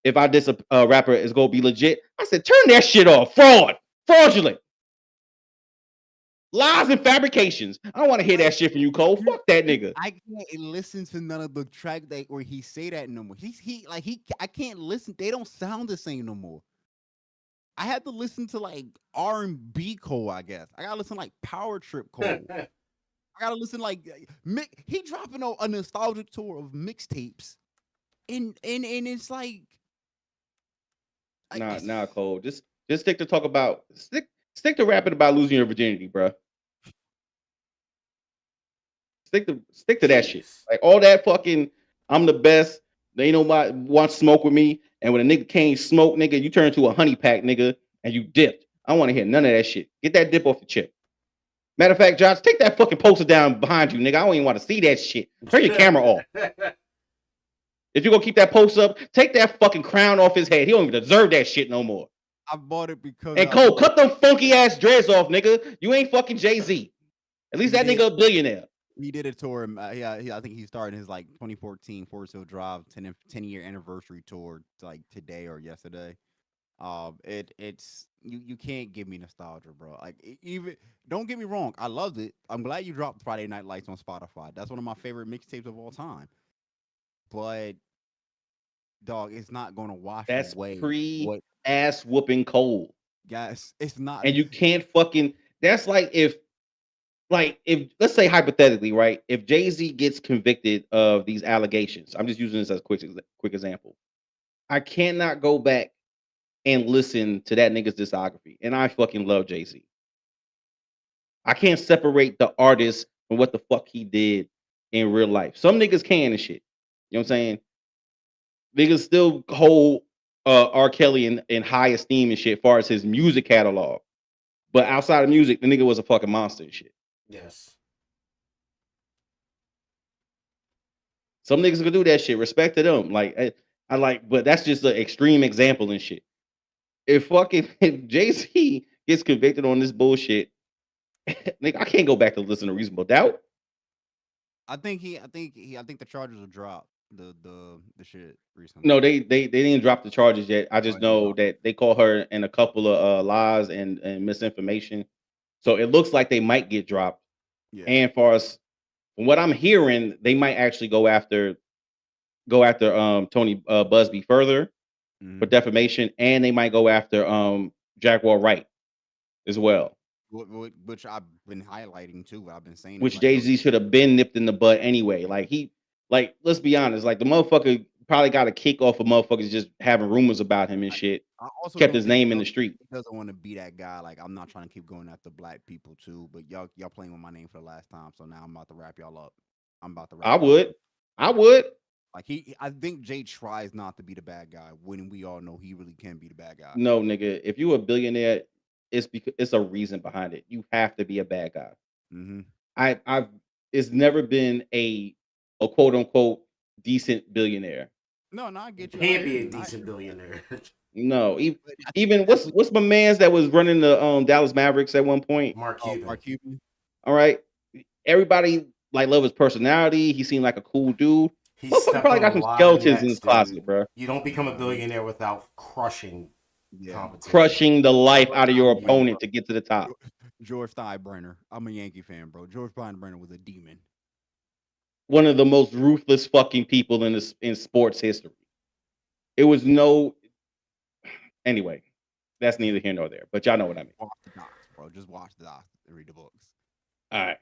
if I diss a rapper is gonna be legit, I said turn that shit off. Fraudulent, lies and fabrications. I don't want to hear Like that shit from you, Cole. Fuck that nigga. I can't listen to none of the track that where he say that no more. I can't listen. They don't sound the same no more. I had to listen to like R&B Cole, I guess. I gotta listen like Power Trip Cole. I gotta listen like he dropping a nostalgic tour of mixtapes, and it's like Nah, it's, nah, Cole. Just stick to rapping about losing your virginity, bro. Stick to that shit. Jeez. Like all that fucking I'm the best. They ain't nobody want to smoke with me. And when a nigga can't smoke, nigga, you turn to a honey pack, nigga, and you dipped. I don't want to hear none of that shit. Get that dip off the chip. Matter of fact, Josh, take that fucking poster down behind you, nigga. I don't even want to see that shit. Turn your camera off. If you're gonna keep that poster up, take that fucking crown off his head. He don't even deserve that shit no more. I bought it because And I was Cole, cut them funky ass dreads off, nigga. You ain't fucking Jay-Z. At least he that did nigga a billionaire. he did a tour. I think he started his like 2014 Forest Hill Drive 10-year anniversary tour like today or yesterday. It's you can't give me nostalgia, bro. Like even don't get me wrong, I loved it. I'm glad you dropped Friday Night Lights on Spotify. That's one of my favorite mixtapes of all time. But dog, it's not gonna wash That's away pre what ass whooping Cole. guys. It's not. And you can't fucking that's like if let's say hypothetically, right? If Jay-Z gets convicted of these allegations, I'm just using this as a quick example. I cannot go back and listen to that nigga's discography. And I fucking love Jay-Z. I can't separate the artist from what the fuck he did in real life. Some niggas can and shit. You know what I'm saying? Niggas still hold R. Kelly in high esteem and shit, as far as his music catalog. But outside of music, the nigga was a fucking monster and shit. Yes. Some niggas can do that shit. Respect to them. Like I like, but that's just an extreme example and shit. If fucking if Jay-Z gets convicted on this bullshit, nigga, I can't go back to listen to Reasonable Doubt. I think the charges will drop the shit No, recently. they didn't drop the charges yet. I Oh, just it didn't know drop. that they call her in a couple of lies and misinformation. So it looks like they might get dropped. Yeah. And far as from what I'm hearing, they might actually go after Tony Busby further for Mhm. defamation, and they might go after Jaguar Wright as well. Which I've been highlighting too. I've been saying it Which like, Jay yo, Z should have been nipped in the butt anyway. Like let's be honest, like the motherfucker probably got a kick off of motherfuckers just having rumors about him and shit. I also Kept don't his think name in the street. he doesn't want to be that guy. Like I'm not trying to keep going after black people too, but y'all playing with my name for the last time, so now I'm about to wrap y'all up. I'm about to I wrap y'all would, up. I would. Like I think Jay tries not to be the bad guy when we all know he really can be the bad guy. No, nigga, if you a billionaire, it's because it's a reason behind it. You have to be a bad guy. Hmm. I've it's never been a quote unquote decent billionaire. No, no, I get you. I Can't hear be a you. I decent hear you. billionaire. No, But I think even that's what. what's my man's that was running the Dallas Mavericks at one point. Mark Oh, Cuban. Mark Cuban. All right, everybody like love his personality. He seemed like a cool dude. He Motherfucker stepped probably on a got some lot of skeletons in nets, his dude. closet, bro. You don't become a He, billionaire without crushing yeah. competition. Crushing the life George out of your Steinbrenner, opponent bro. to get to the top. George Steinbrenner. I'm a Yankee fan, bro. George Steinbrenner was a demon. One of the most ruthless fucking people in sports history. It was no anyway. That's neither here nor there, but y'all know what I mean. Watch the docs, bro. Just watch the docs and read the books. All right.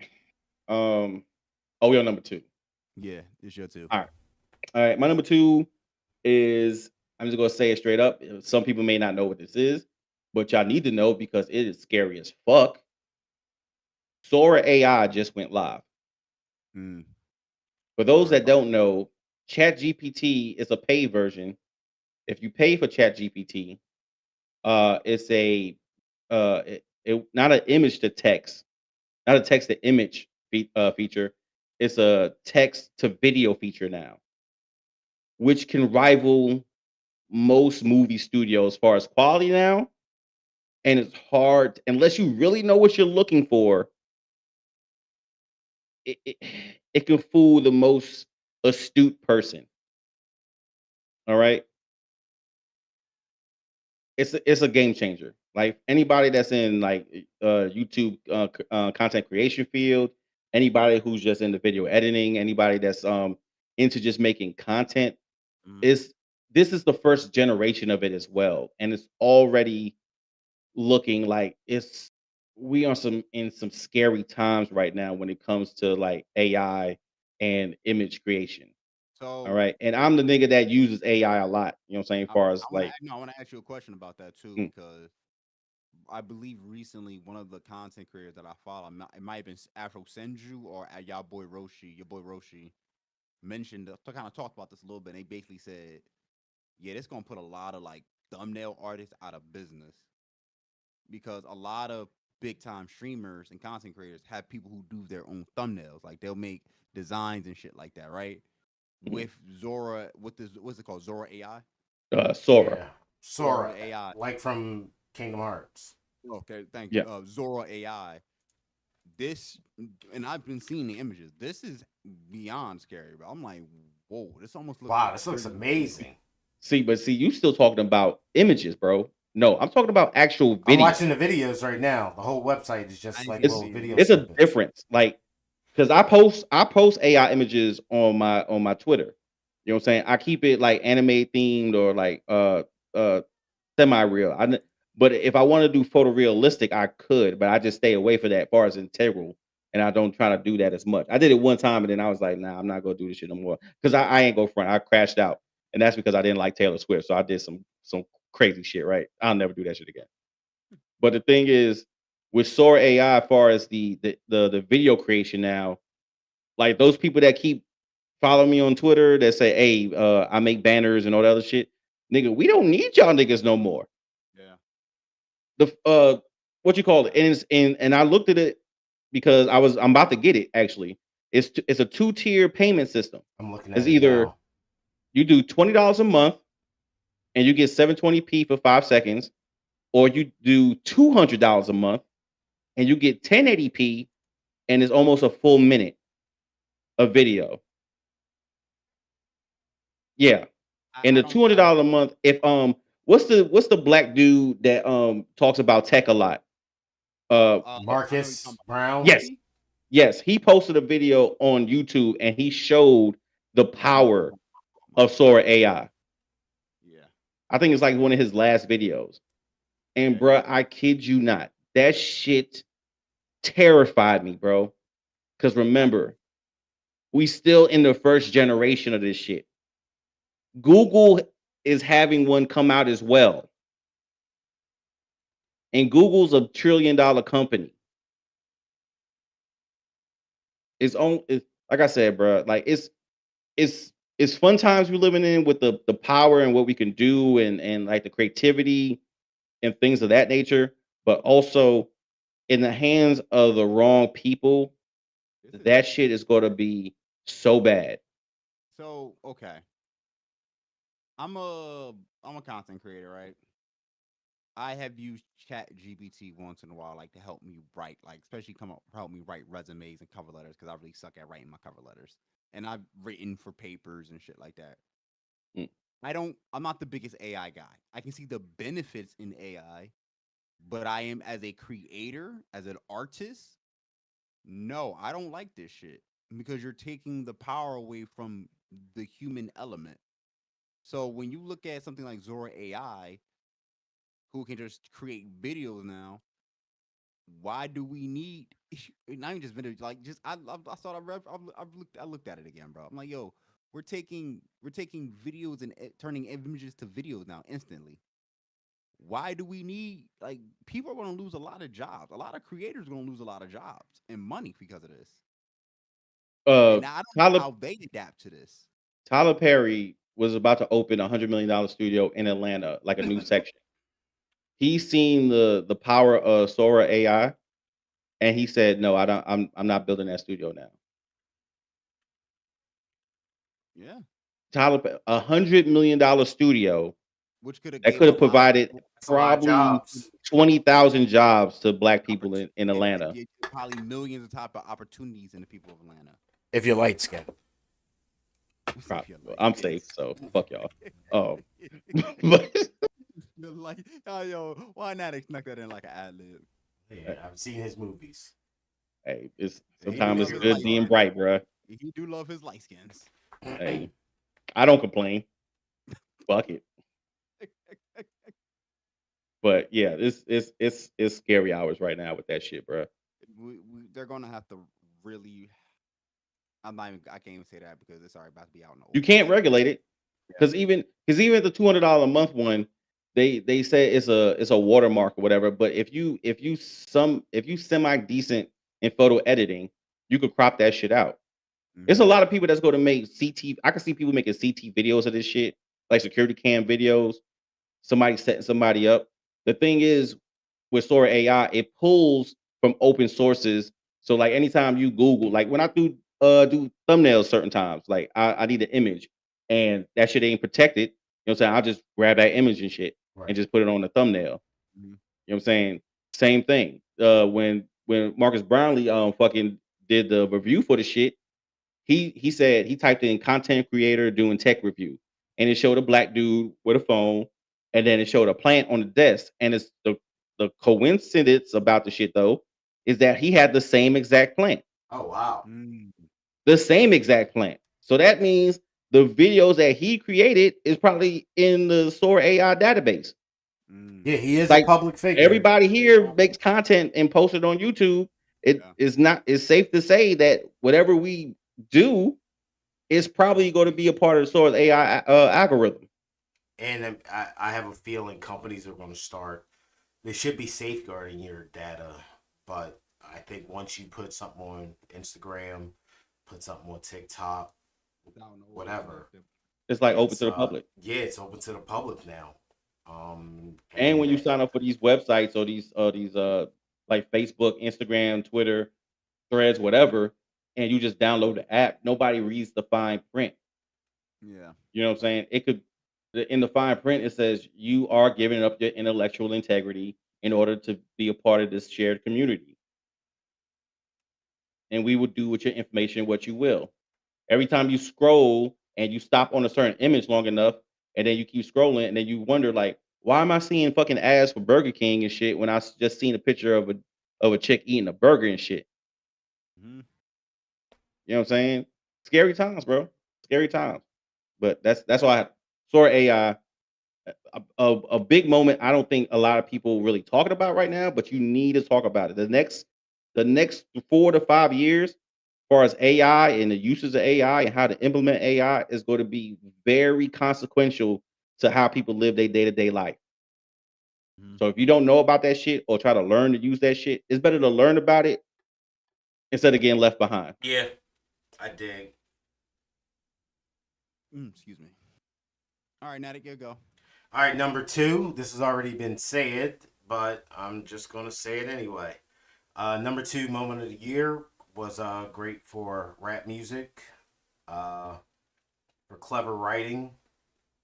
Oh, we on number two. Yeah, it's your too. All right. All right. My number two is I'm just gonna say it straight up. Some people may not know what this is, but y'all need to know because it is scary as fuck. Sora AI just went live. Mm, For those heard that about. don't know, ChatGPT is a paid version. If you pay for ChatGPT, it's not an image to text, not a text to image feature. It's a text to video feature now, which can rival most movie studios as far as quality now. And it's hard unless you really know what you're looking for. It it can fool the most astute person. All right, it's a game changer. Like anybody that's in like YouTube content creation field, anybody who's just into video editing, anybody that's into just making content, Mm, is this is the first generation of it as well, and it's already looking like it's we are some in some scary times right now when it comes to like AI and image creation. All So right. And I'm the nigga that uses AI a lot. You know what I'm saying? As far as like, I want to ask you a question about that too, mm, because I believe recently one of the content creators that I follow, it might have been Afro Senju or y'all boy Roshi, your boy Roshi, mentioned to kind of talk about this a little bit. They basically said, yeah, this gonna put a lot of like thumbnail artists out of business because a lot of big time streamers and content creators have people who do their own thumbnails. Like they'll make designs and shit like that, right? mm, With Zora, what's it called? Zora AI? Sora. Yeah. Zora Sora, AI. like from Kingdom Hearts. Okay, thank you. Yeah. Zora AI. This, and I've been seeing the images. This is beyond scary, bro. I'm like, whoa, this almost looks Wow, like this looks really. amazing. See, you still talking about images, bro. No, I'm talking about actual I'm video. watching the videos right now. The whole website is I just ain't like seen the It's little videos video yet. it's a snippets. difference. Like, because I post AI images on my Twitter. You know what I'm saying? I keep it like anime themed or like uh semi real. But if I want to do photorealistic, I could, but I just stay away for that as far as integral, and I don't try to do that as much. I did it one time, and then I was like, nah, I'm not gonna do this shit no more because I ain't go front. I crashed out, and that's because I didn't like Taylor Swift, so I did some crazy shit. Right? I'll never do that shit again. But the thing is, with Sora AI, as far as the video creation now, like those people that keep following me on Twitter that say, "Hey, I make banners and all that other shit," nigga, we don't need y'all niggas no more. Yeah. The what you call it? And I looked at it because I'm about to get it actually. It's a two-tier payment system. I'm looking It's at it either now. you do $20 a month and you get 720p for 5 seconds, or you do $200 a month and you get 1080p and it's almost a full minute of video. Yeah. And I the don't. I $200 a month, if what's the black dude that talks about tech a lot? Uh I know you're talking Marcus about Brown. yes, Grumpy. yes, he posted a video on YouTube and he showed the power of Sora AI. Yeah. I think it's like one of his last videos. And Yeah. bruh, I kid you not, that shit terrified me, bro. Because remember, we still in the first generation of this shit. Google is having one come out as well. And Google's a $1 trillion company. It's like I said, bro. Like it's fun times we're living in with the power and what we can do and like the creativity and things of that nature. But also in the hands of the wrong people, This is that shit is going to be so bad. so okay. I'm a I'm a content creator, right? I have used Chat GPT once in a while, like to help me write, like especially come up help me write resumes and cover letters because I really suck at writing my cover letters. And I've written for papers and shit like that. Mm. I'm not the biggest AI guy. I can see the benefits in AI, but I am as a creator, as an artist, no, I don't like this shit because you're taking the power away from the human element. So when you look at something like Zora AI, who can just create videos now, why do we need not even just videos? Like just I thought I looked at it again, bro. I'm like, yo, we're taking videos and turning images to videos now instantly. Why do we need like people are going to lose a lot of jobs? A lot of creators are going to lose a lot of jobs and money because of this. Uh, And I don't know Tyler how they adapt to this. Tyler Perry was about to open $100 million studio in Atlanta, like a new section. He's seen the power of Sora AI, and he said, "No, I don't. I'm not building that studio now." Yeah, $100 million studio which could have that gave could a have lot of provided people. That's a lot of probably jobs. 20,000 jobs to black people in It, Atlanta. probably millions of type of opportunities in the people of Atlanta. If you're light skinned. If Prob- you're like I'm safe, this. so fuck y'all. But You're like, oh yo, why not snuck that in like an ad lib? Yeah, I've seen his movies. hey, it's He do sometimes love it's his good light being skins. bright, bruh. He do love his light skins. Hey, I don't complain. Fuck it. But yeah, it's scary hours right now with that shit, bro. They're gonna have to really. I'm not even. I can't even say that because it's already about to be out in the You open. can't regulate it Yeah. because even the $200 a month one, they say it's a watermark or whatever. But if you semi decent in photo editing, you could crop that shit out. There's a Hmm. lot of people that's going to make CT. I can see people making CT videos of this shit, like security cam videos. Somebody setting somebody up. The thing is, with Sora AI, it pulls from open sources. So like anytime you Google, like when I do thumbnails certain times, like I need an image and that shit ain't protected. You know what I'm saying? I'll just grab that image and shit and Right. just put it on the thumbnail. Hmm. You know what I'm saying? Same thing. When Marcus Brownlee fucking did the review for the shit, he said he typed in content creator doing tech review, and it showed a black dude with a phone, and then it showed a plant on the desk. And it's the coincidence about the shit though is that he had the same exact plant, Oh wow. Mm, the same exact plant. So that means the videos that he created is probably in the Sora AI database. mm, Yeah, he is a Like public figure. everybody here makes content and posts it on YouTube. It yeah. is not. It's safe to say that whatever we do is probably going to be a part of the Sora's AI algorithm. And I have a feeling companies are going to start. They should be safeguarding your data, but I think once you put something on Instagram, put something on TikTok, I don't know what it is. whatever, It's like open it's to the public. yeah, it's open to the public now. And And when you sign up for these websites or these like Facebook, Instagram, Twitter, Threads, whatever, and you just download the app, nobody reads the fine print. Yeah. You know what I'm saying? It could in the fine print it says you are giving up your intellectual integrity in order to be a part of this shared community, and we will do with your information what you will. Every time you scroll and you stop on a certain image long enough, and then you keep scrolling, and then you wonder like, why am I seeing fucking ads for Burger King and shit when just seen a picture of a chick eating a burger and shit? Hmm. You know what I'm saying? Scary times, bro. Scary times. But that's why Sora AI, a big moment. I don't think a lot of people really talking about right now, but you need to talk about it. The next 4 to 5 years, as far as AI and the uses of AI and how to implement AI is going to be very consequential to how people live their day to day life. Hmm. So if you don't know about that shit or try to learn to use that shit, it's better to learn about it instead of getting left behind. yeah, I dig. Excuse me. All right, Natty, go. All right, number two. This has already been said, but I'm just gonna say it anyway. Number two moment of the year was great for rap music, uh, for clever writing.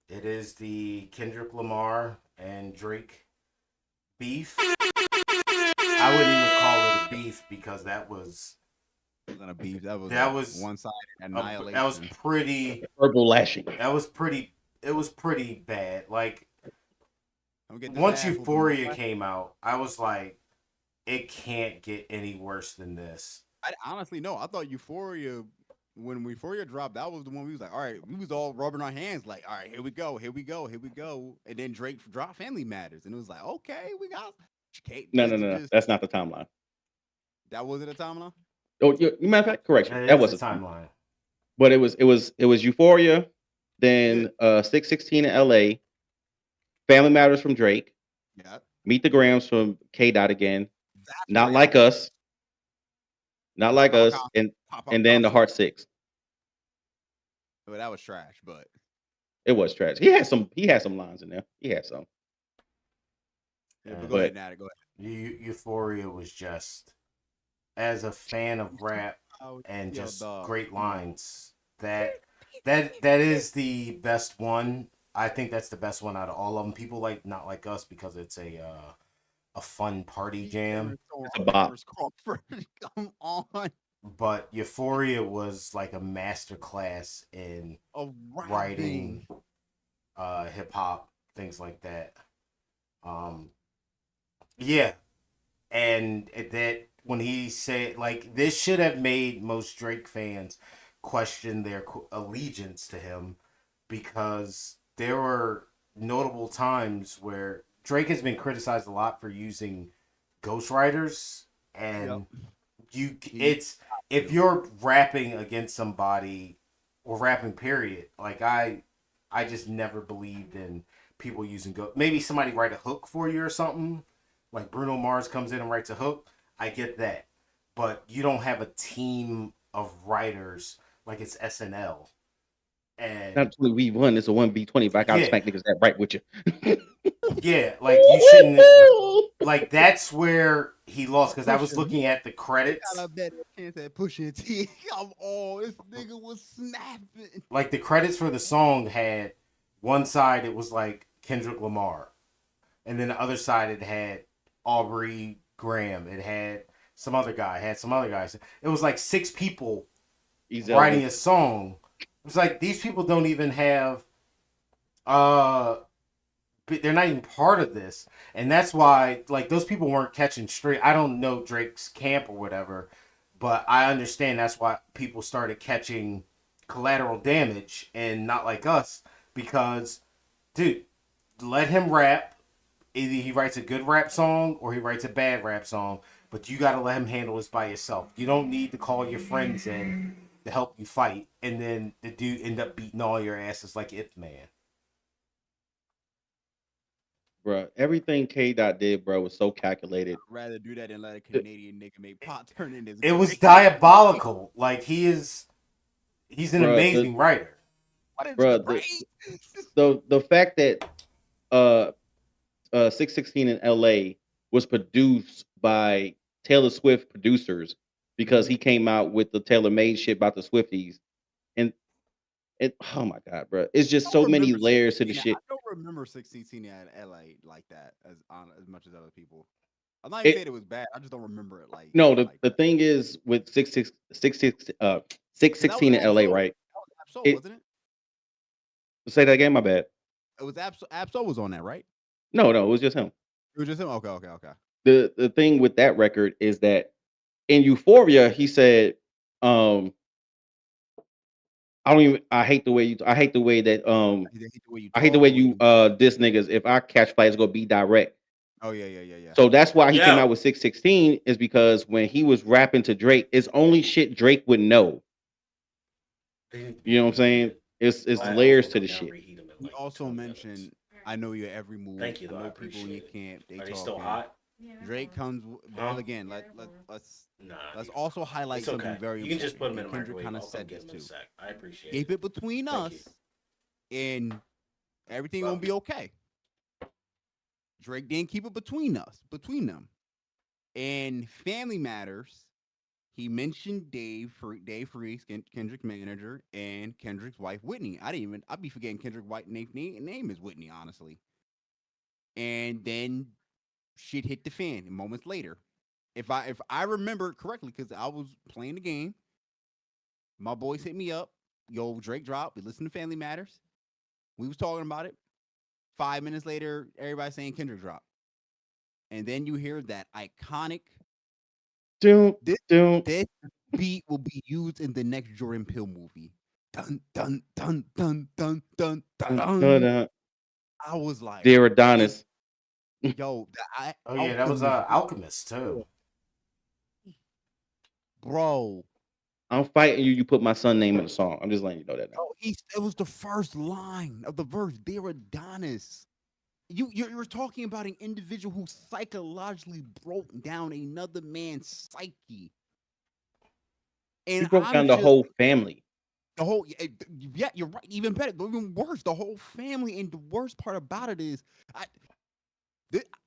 It is the Kendrick Lamar and Drake beef. I wouldn't even call it a beef because It was on a beef. That was that a was one-sided that was annihilation. pretty Verbal lashing. that was pretty it was pretty bad. Like I'm get this once ass whooping real Euphoria fast. came out, I was like, it can't get any worse than this. I honestly no. I thought Euphoria. When Euphoria dropped, that was the one we was like, all right, we was all rubbing our hands, like, all right, here we go, here we go, here we go. And then Drake dropped Family Matters, and it was like, okay, we got No, no, kids no, no. just That's not the timeline. that wasn't a timeline. Oh, matter of fact, correction. That That is the wasn't the timeline. timeline. But it was Euphoria, Yeah, then 616 in LA, Family Matters from Drake, yeah, Meet the Grams from K Dot again, that's Not crazy. Like Us, Not Pop Like out Us, concert, pop out and then the concert. Heart Six. Well, that was trash, but It was trash. He had some lines in there. He had some. yeah. But go And ahead, But Natty, go ahead. Euphoria was just, as a fan of rap Oh, and yo, just dog, great come on. lines, that is the best one. I think that's the best one out of all of them. People like Not Like Us because it's a fun party jam, it's a bop. Chris Crawford, come on, but Euphoria was like a master class in of rapping. writing, hip hop, things like that. Um, yeah, and that when he said like this should have made most Drake fans question their allegiance to him because there were notable times where Drake has been criticized a lot for using ghostwriters, Yep. and He it's if you're rapping against somebody or rapping period, like I just never believed in people using maybe somebody write a hook for you or something, like Bruno Mars comes in and writes a hook. I get that, but you don't have a team of writers like it's SNL. And Not 20v1, it's a 1v20, but I gotta yeah, smack niggas that right with you. yeah, like you shouldn't. Like that's where he lost because I was Pusha. looking at the He got credits. a better chance at pushing T. Come on, this nigga was snapping. Like the credits for the song had one side it was like Kendrick Lamar, and then the other side it had Aubrey Graham. It had some other guy. It had some other guys. It was like six people He's writing a song. It was like these people don't even have. Uh, they're not even part of this, and that's why like those people weren't catching straight. I don't know Drake's camp or whatever, but I understand that's why people started catching collateral damage and not like us because, dude, let him rap. Either he writes a good rap song or he writes a bad rap song, but you got to let him handle this by yourself. You don't need to call your friends in to help you fight, and then the dude end up beating all your asses like Ip Man. bro. Everything K Dot did, bro, was so calculated. I'd rather do that than let a Canadian nigga make pop turn in his It was grave. diabolical. Like he's an Bro, amazing writer. What is bro, great? the fact that uh 616 in LA was produced by Taylor Swift producers because he came out with the Taylor made shit about the Swifties. And it, oh my god, bro. It's I just don't so many remember layers to the 16. I shit. don't remember 16 at LA like that as much as other people. I'm not even It saying it was bad. I just don't remember it no, like the that. thing is with six Because that was sixteen in LA, Absol. right? That was Absol, It wasn't it? say that again, my bad. It was Absol was on that, right? No, it was just him. It was just him. Okay. The thing with that record is that in Euphoria, he said, I don't even I hate the way that I hate the way you I hate the talk, way the way you you. diss niggas. If I catch flight, it's gonna be direct. Oh yeah. So that's why he came Yeah. out with 616 is because when he was rapping to Drake, it's only shit Drake would know. You know what I'm saying? It's layers to the shit. He also mentioned, "I know your every move. Thank you, I though. I know people in your appreciate it. camp. They Are they still talking." hot? Drake comes. Well, Huh? again, Nah, let's also highlight it's something okay. very You can just put important, them in and the Kendrick microwave. kind of I'll come said get this them in a too. sec. I appreciate Keep it. it between Thank you. us, and everything Love gonna be you. okay. Drake didn't keep it between them. And Family Matters, he mentioned Dave Freeze, Kendrick's manager, and Kendrick's wife Whitney. I'd be forgetting Kendrick's wife name is Whitney, honestly. And then shit hit the fan moments later. If I remember correctly, because I was playing the game, my boys hit me up. Yo, Drake dropped. We listened to Family Matters. We was talking about it. 5 minutes later, everybody saying Kendrick dropped. And then you hear that iconic Don't this don't this beat will be used in the next Jordan Peele movie. Dun dun dun dun dun dun dun. dun. I was like, Dear and Adonis. yo, the Oh yeah, that was Alchemist, Alchemist too. bro. I'm fighting you. You put my son name in the song. I'm just letting you know that now. Oh, it was the first line of the verse. Dear Adonis. You're talking about an individual who psychologically broke down another man's psyche. He And broke I'm down the just whole family. the whole yeah, you're right. Even better, even worse, the whole family. And the worst part about it is, I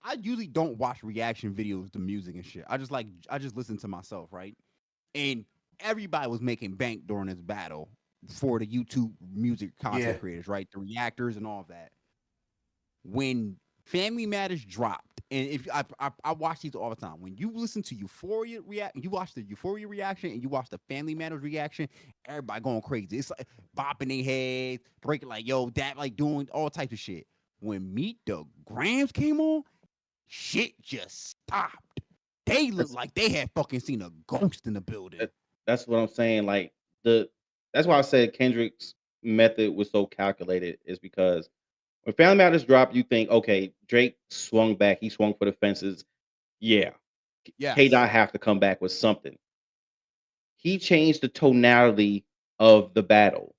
I usually don't watch reaction videos to music and shit. I just listen to myself, right? And everybody was making bank during this battle for the YouTube music Yeah. content creators, right? The reactors and all of that. When Family Matters dropped, and if I watch these all the time. When you listen to Euphoria react, you watch the Euphoria reaction, and you watch the Family Matters reaction, everybody going crazy. It's like bopping their heads, breaking like yo, that like doing all types of shit. When Meet the Grams came on, shit just stopped. They looked That's like they had fucking seen a ghost in the building. that, that's what I'm saying. Like the that's why I said Kendrick's method was so calculated is because When Family Matters dropped, you think, okay, Drake swung back. He swung for the fences. Yeah, K Yes. Dot have to come back with something. He changed the tonality of the battle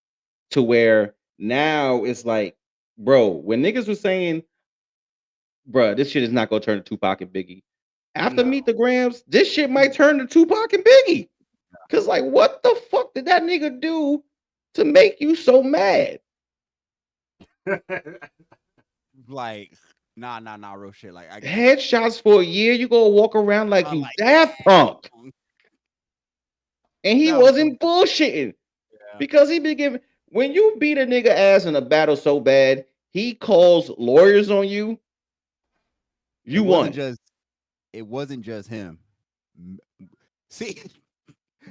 to where now it's like, bro, when niggas were saying, bro, this shit is not gonna turn to Tupac and Biggie. After No. Meet the Grams, this shit might turn to Tupac and Biggie. Cause like, what the fuck did that nigga do to make you so mad? Like, nah, real shit. Like, I Headshots for a year, you gonna walk around like you like Daft Punk, damn. and he That was so wasn't bullshitting yeah. because he been giving. When you beat a nigga ass in a battle so bad, he calls lawyers on you. It You wasn't won. just it wasn't just him. M- See,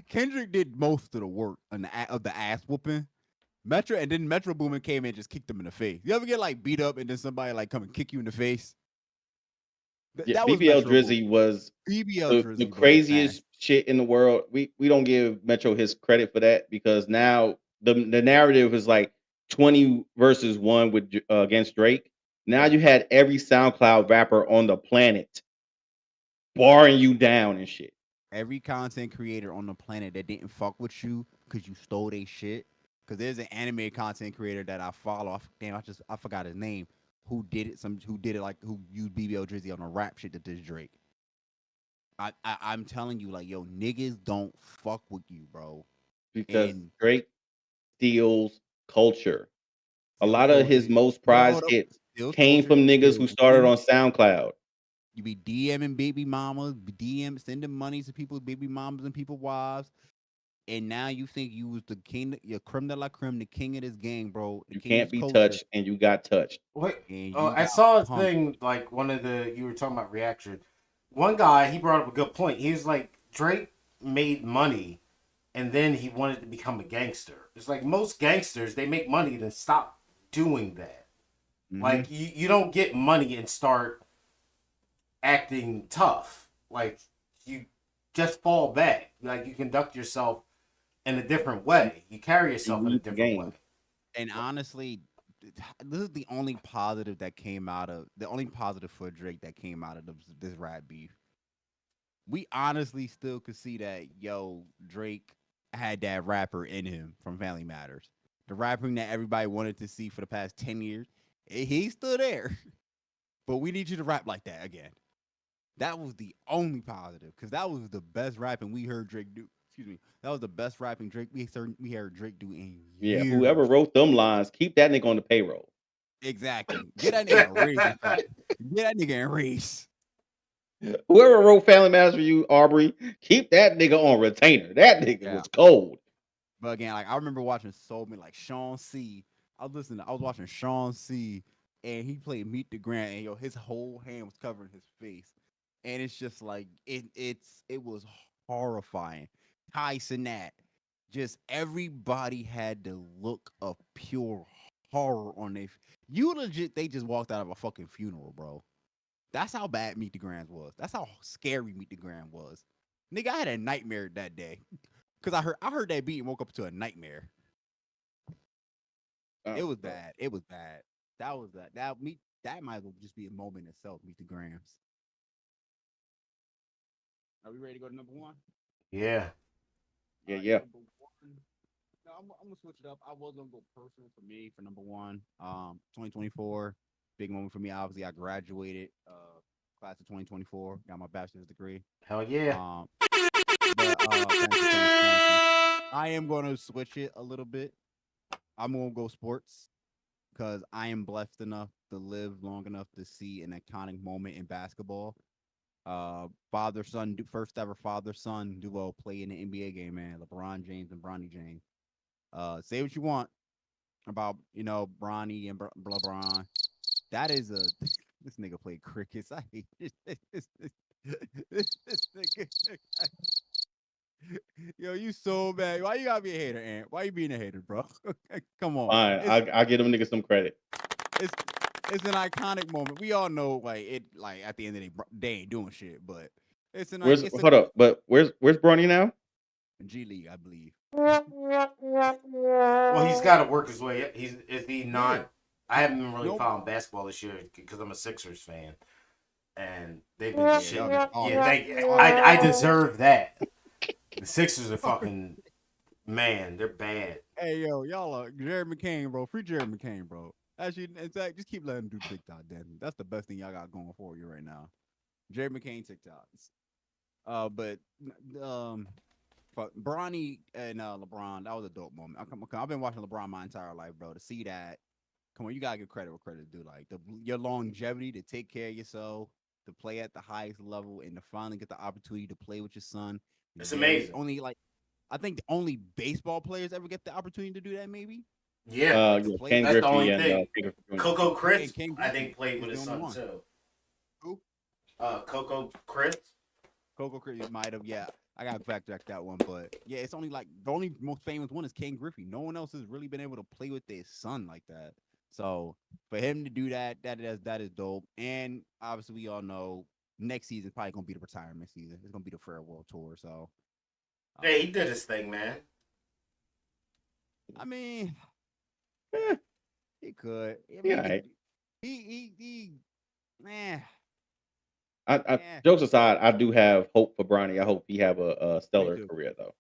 Kendrick did most of the work on of the ass whooping. Metro and then Metro Boomin came in and just kicked him in the face. You ever get like beat up and then somebody like come and kick you in the face? Yeah, That was BBL Metro Boomin. Drizzy was BBL the Drizzy, bro, was craziest nasty. shit in the world. We don't give Metro his credit for that because now the narrative is like 20 versus 1 with against Drake. Now you had every SoundCloud rapper on the planet barring you down and shit. Every content creator on the planet that didn't fuck with you because you stole their shit. Because there's an anime content creator that I follow. Damn, I forgot his name. Who did it like who used BBL Drizzy on a rap shit that this Drake. I'm telling you, like, yo, niggas don't fuck with you, bro. Because And Drake steals culture. A steals lot of culture. his most You know prized what else? hits Steals came culture. from niggas who started on SoundCloud. You be DMing baby mamas, sending money to people's baby mamas and people wives. And now you think you was the king, your creme de la creme, the king of this game, bro, the You king of can't this be culture, touched and you got touched. Wait, and you I got saw a punked. thing like one of the you were talking about reaction. One guy he brought up a good point. He was like Drake made money, and then he wanted to become a gangster. It's like most gangsters they make money then stop doing that. Mm-hmm. Like you don't get money and start acting tough. Like you just fall back. Like you conduct yourself in a different way. You carry You yourself in a leave the different way. game. And honestly, this is the only positive that came out of the only positive for Drake that came out of this rap beef. We honestly still could see that Drake had that rapper in him from Family Matters, the rapping that everybody wanted to see for the past 10 years. He's still there, but we need you to rap like that again. That was the only positive because that was the best rapping we heard Drake do. Excuse me, that was the best rapping we heard Drake do in Yeah, whoever years. wrote them lines, keep that nigga on the payroll. Exactly. Get that nigga a raise. In fact, get that nigga a raise. Whoever wrote Family Matters for you, Aubrey, keep that nigga on retainer. That nigga Yeah. was cold. But again, like I remember watching so many like Sean C. I was watching Sean C. and he played Meet the Grant, and his whole hand was covering his face, and it's just like it was horrifying. Tyson that just everybody had the look of pure horror on their. You legit, they just walked out of a fucking funeral, bro. That's how bad Meet the Grams was. That's how scary Meet the Gram was. Nigga, I had a nightmare that day. Cause I heard that beat and woke up to a nightmare. It was Bro. bad. It was bad. That was that. That might as well just be a moment in itself. Meet the Grams. Are we ready to go to number one? Yeah. Yeah, All right, yeah. number one. No, I'm gonna switch it up. I was gonna go personal for me for number one. 2024, big moment for me. Obviously, I graduated class of 2024. Got my bachelor's degree. Hell yeah. Um, but thank you. I am gonna switch it a little bit. I'm gonna go sports because I am blessed enough to live long enough to see an iconic moment in basketball. Father son, first ever father son duo play in the NBA game, man. LeBron James and Bronny James. Say what you want about Bronny and LeBron. That is a this nigga played crickets. I hate this nigga. Yo, you so bad. Why you gotta be a hater, Ant? Why you being a hater, bro? Come on. Fine. I'll give them niggas some credit. It's it's an iconic moment. We all know like at the end of the day, they ain't doing shit, but it's a Hold up, but where's Bronny now? G League, I believe. Well, he's got to work his way. Is he Yeah. not? I haven't been really Nope. following basketball this year because I'm a Sixers fan, and they've been Yeah, shitting. I honestly. deserve that. The Sixers are fucking man. They're bad. Hey yo, y'all are Jerry McCain, bro. Free Jerry McCain, bro. Actually, in fact, just keep letting him do TikTok, damn it. That's the best thing y'all got going for you right now. Jerry McCain TikToks. But um, fuck, Bronny and LeBron, that was a dope moment. I've been watching LeBron my entire life, bro. To see that, come on, you gotta give credit where credit due. Like your longevity to take care of yourself, to play at the highest level, and to finally get the opportunity to play with your son. It's Very amazing. only like I think only baseball players ever get the opportunity to do that. Maybe Yeah, to Yeah, play Ken with that's your the Griffey only son. and thing. Ken Griffey Jr. Coco And Chris, Ken I think, Griffey played is with the his only son one. too. Who? Coco Chris. Coco Creed might have. Yeah, I got to fact check that one. But yeah, it's only like the only most famous one is Ken Griffey. No one else has really been able to play with their son like that. So for him to do that, that is dope. And obviously, we all know next season probably gonna be the retirement season. It's gonna be the farewell tour. So, Hey, he um, did his thing, man. I mean, Eh, he could. I yeah, mean, all right. he man, yeah. Jokes aside, I do have hope for Bronny. I hope he have a Me stellar too. career though.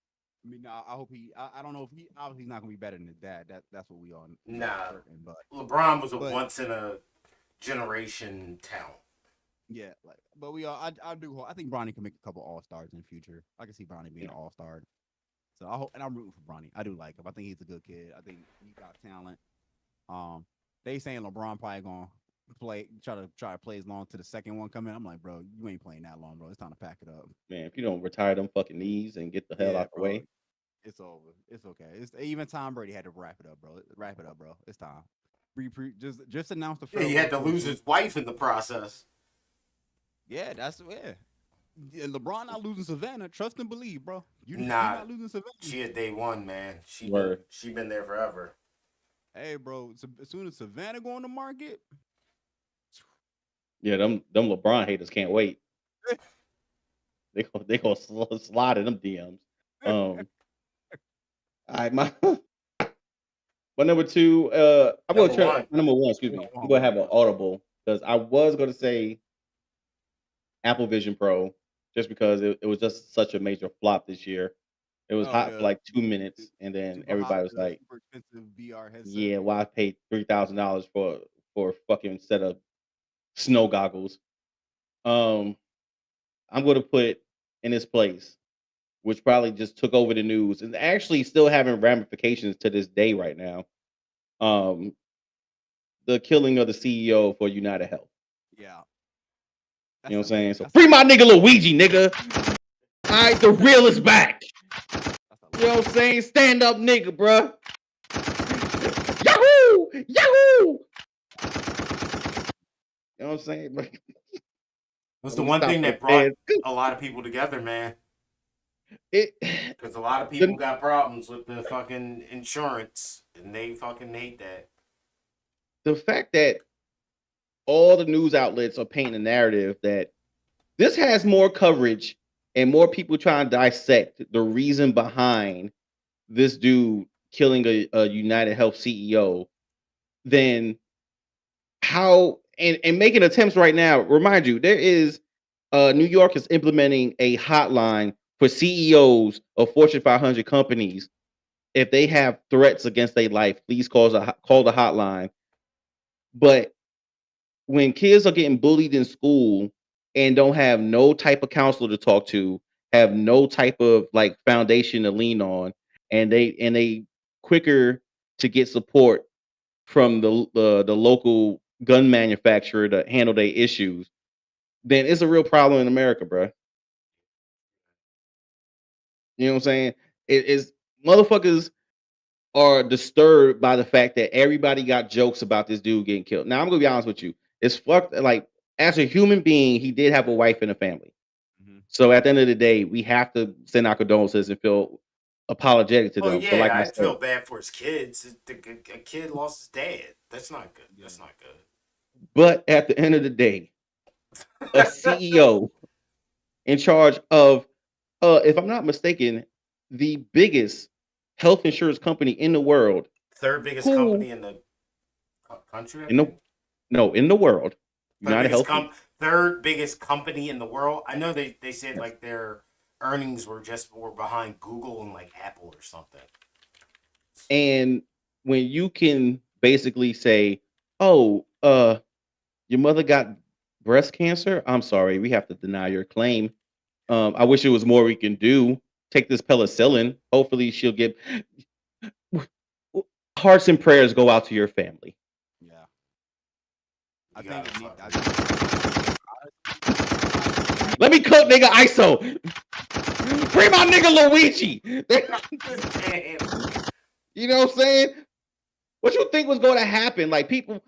I mean, I hope he. I don't know if he obviously he's not gonna be better than his dad. That's what we all know for Nah, certain. LeBron was a But once in a generation talent. yeah, like, but we all. I do. I think Bronny can make a couple All Stars in the future. I can see Bronny being Yeah. an All Star. So I hope, and I'm rooting for Bronny. I do like him. I think he's a good kid. I think he got talent. Um, they saying LeBron probably gonna try to play as long to the second one come in. I'm like, bro, you ain't playing that long, bro. It's time to pack it up. Man, if you don't retire them fucking knees and get the hell Yeah, out the bro. way, It's over. It's okay. It's even Tom Brady had to wrap it up, bro. Wrap it up, bro. It's time. Just announce the Yeah, he farewell had to tour. lose his wife in the process. Yeah, that's yeah. LeBron not losing Savannah. Trust and believe, bro. You Nah, not losing Savannah. she at day one, man. word. She been there forever. Hey, bro. So as soon as Savannah go on the market, Yeah, them LeBron haters can't wait. They gonna slide in them DMs. Um, I my my number two. I'm gonna Number try one. my number one. Excuse we me. don't I'm want gonna one. have an audible because I was gonna say Apple Vision Pro just because it was just such a major flop this year. It was Oh, hot for the like 2 minutes, and then super hot, everybody was the like, super expensive VR headset. "Yeah, why I paid $3,000 for a fucking set of snow goggles?" Um, I'm gonna put in its place, which probably just took over the news and actually still having ramifications to this day right now. Um, the killing of the CEO for United Health. Yeah, You know that's what I'm a saying? late. So free my nigga Luigi, nigga. All right, the real is back. That's a You know late. what I'm saying? Stand up, nigga, bruh. Yahoo! Yahoo! You know what I'm saying? It was Let the me one stop thing the that brought feds. a lot of people together, man. It Because a lot of people the, got problems with the fucking insurance, and they fucking hate that. the fact that all the news outlets are painting a narrative that this has more coverage and more people trying to dissect the reason behind this dude killing a United Health CEO than how and making attempts right now. Remind you, there is New York is implementing a hotline for CEOs of Fortune 500 companies. If they have threats against their life, please call the hotline. But when kids are getting bullied in school and don't have no type of counselor to talk to, have no type of like foundation to lean on, and they quicker to get support from the local gun manufacturer to handle their issues, then it's a real problem in America, bro. You know what I'm saying? It is motherfuckers are disturbed by the fact that everybody got jokes about this dude getting killed. Now I'm gonna be honest with you. It's fucked. Like as a human being, he did have a wife and a family. Mm-hmm. So at the end of the day, we have to send our condolences and feel apologetic to Oh them. But like yeah, I I said, feel bad for his kids. A kid lost his dad. That's not good. Yeah. That's not but at the end of the day, a good. CEO in charge of, if I'm not mistaken, the biggest health insurance company in the world, Third biggest who company in the country, I in the think. no in the world. Third United biggest Health Group. third biggest company in the world. I know they said Yes. like their earnings were behind Google and like Apple or something. And when you can basically say, "Oh, your mother got breast cancer. I'm sorry, we have to deny your claim. I wish there was more we can do. Take this penicillin. Hopefully, she'll get." Hearts and prayers go out to your family. Yeah, I You think gotta it need. fucking. I Let me cook, nigga. ISO. Free my nigga Luigi. You know what I'm saying? What you think was going to happen? Like people,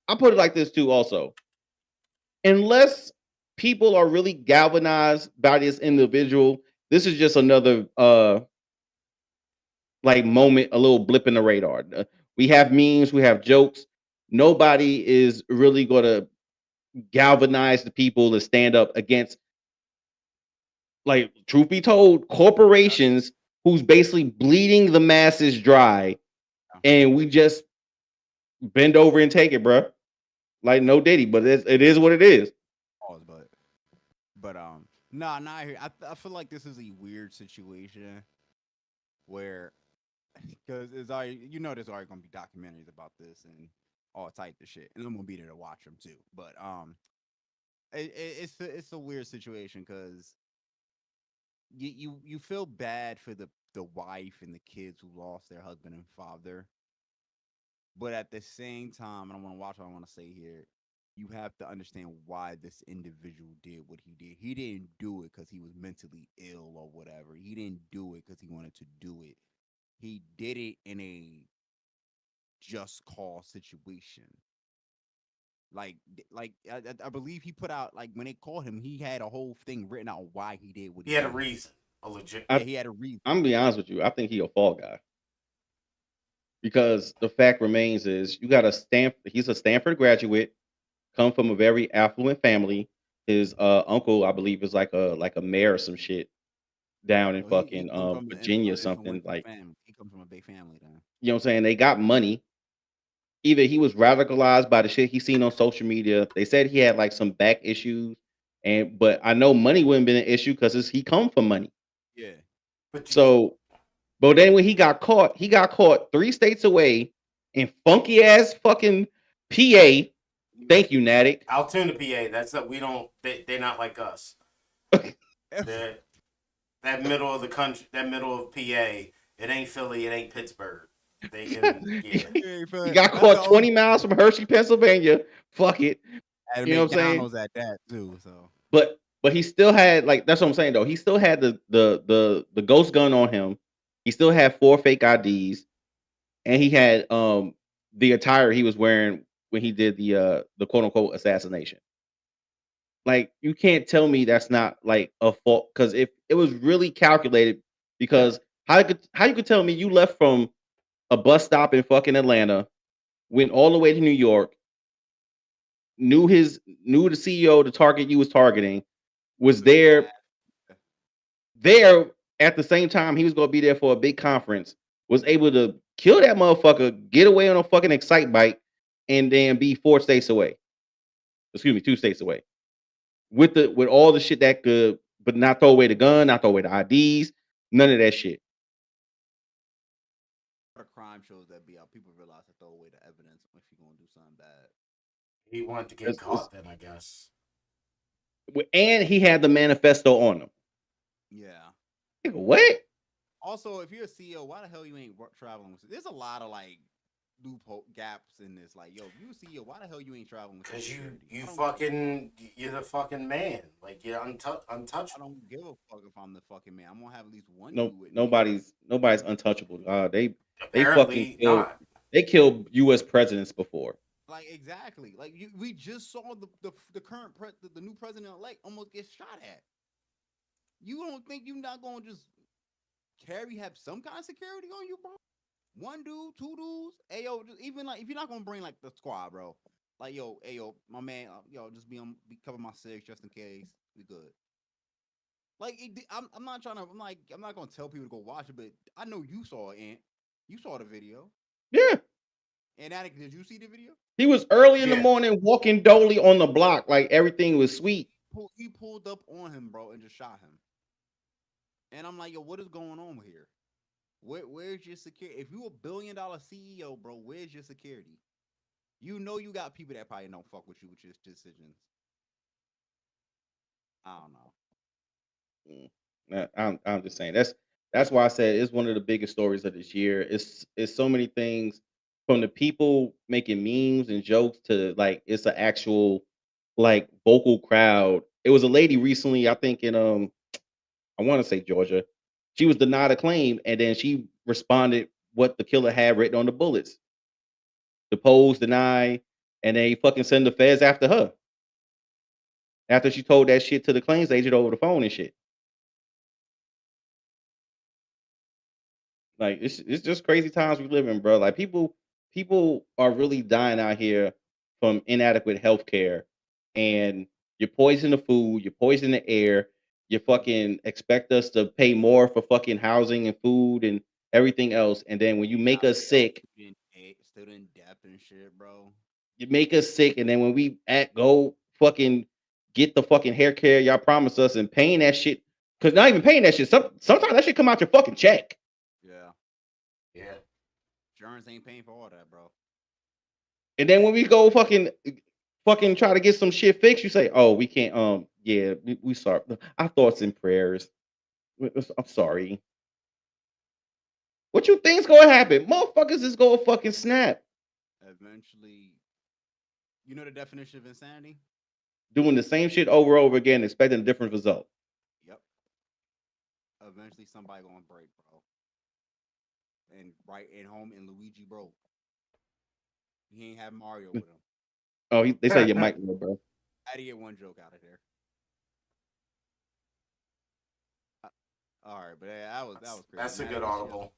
I put it like this too. Also, unless people are really galvanized by this individual, this is just another like moment, a little blip in the radar. We have memes, we have jokes. Nobody is really going to galvanize the people to stand up against, like, truth be told, corporations who's basically bleeding the masses dry, and we just bend over and take it, bro. Like no Diddy, but it is what it is. pause, but nah, nah. I feel like this is a weird situation where because it's already there's already gonna be documentaries about this and all types of shit, and I'm gonna be there to watch them too. But it's a weird situation because you feel bad for the wife and the kids who lost their husband and father, but at the same time, and I want to watch what I want to say here. You have to understand why this individual did what he did. He didn't do it because he was mentally ill or whatever. He didn't do it because he wanted to do it. He did it in a just cause situation. I believe he put out like when they called him, he had a whole thing written out why he did what He he had a did. reason, a legit. Yeah, I he had a reason. I'm gonna be honest with you. I think he a fall guy because the fact remains is you got a Stanford. He's a Stanford graduate, come from a very affluent family. His uncle, I believe, is like a mayor or some shit down in So he fucking comes from the Virginia or something. influential Like, family. He comes from a big family then. you know what I'm saying? They got money. Either he was radicalized by the shit he seen on social media. They said he had like some back issues, and but I know money wouldn't been an issue because he come from money. Yeah. But So, but then when he got caught 3 states away in funky ass fucking PA. Thank you, Natick. Altoona, PA. That's that we don't. They're not like us. They're that middle of the country. That middle of PA. It ain't Philly. It ain't Pittsburgh. They can. Yeah. Yeah, He got that's the caught only 20 miles from Hershey, Pennsylvania. Fuck it. had to You know what make I'm saying? McDonald's at that too. So But he still had, like, that's what I'm saying though. He still had the ghost gun on him. He still had 4 fake IDs, and he had the attire he was wearing when he did the quote unquote assassination. Like, you can't tell me that's not like a fault because if it was really calculated, because how you could tell me you left from a bus stop in fucking Atlanta, went all the way to New York, knew the CEO, the target you was targeting, was took his there at the same time he was gonna be there for a big conference, was able to kill that motherfucker, get away on a fucking excite bike, and then be 4 states away. Excuse me, 2 states away. With all the shit that could, but not throw away the gun, not throw away the IDs, none of that shit. the crime shows that be out. People realize to throw away the evidence if you're gonna do something bad. He wanted to get It's caught. Then I guess. and he had the manifesto on him. Yeah. Nigga, what? Also, if you're a CEO, why the hell you ain't traveling with? There's a lot of like loophole gaps in this. Like, yo, if you a CEO, why the hell you ain't traveling with Cause security? you're the fucking man. Like you're I untouchable. don't give a fuck if I'm the fucking man. I'm gonna have at least one No, dude with me. nobody's untouchable. They fucking Apparently killed. not. They killed U.S. presidents before. Like exactly. Like we just saw the current the new president elect almost get shot at. You don't think you're not gonna just have some kind of security on you, bro? One dude, two dudes. Hey yo, just even like if you're not gonna bring like the squad, bro. Like yo, hey yo, my man, yo, just be cover my six just in case. We good. Like I'm not trying to. I'm not gonna tell people to go watch it, but I know you saw it, Ant. You saw the video. Yeah, And Attic, did you see the video? He was early in the Yeah. morning walking dolly on the block like everything was sweet. He pulled up on him, bro, and just shot him. And I'm like, yo, what is going on here? Where's your security? If you $1 billion CEO, bro, where's your security? You know you got people that probably don't fuck with you with your decisions. I don't know. I'm just saying that's why I said it's one of the biggest stories of this year. It's so many things from the people making memes and jokes to like it's an actual like vocal crowd. It was a lady recently, I think in I want to say Georgia. She was denied a claim and then she responded what the killer had written on the bullets. Depose, deny, and they fucking send the feds after her. After she told that shit to the claims agent over the phone and shit. Like it's just crazy times we live in, bro. Like people are really dying out here from inadequate health care, and you poison the food, you poison the air, you fucking expect us to pay more for fucking housing and food and everything else, and then when you make us sick, Student debt and shit, bro. you make us sick, and then when we at go fucking get the fucking hair care y'all promised us and paying that shit, because not even paying that shit, sometimes that shit come out your fucking check. Yeah. Yeah. Insurance ain't paying for all that, bro. And then when we go fucking try to get some shit fixed, you say, "Oh, we can't." Yeah, we sorry. Our thoughts and prayers. I'm sorry. What you think's gonna happen? Motherfuckers is gonna fucking snap. Eventually, you know the definition of insanity? Doing the same shit over and over again, expecting a different result. Yep. Eventually, somebody gonna break, bro. And right at home, and Luigi broke. He ain't have Mario with him. Oh, they say your mic, bro. I had to get one joke out of there. All right, but yeah, that was crazy. That's a Man, good audible.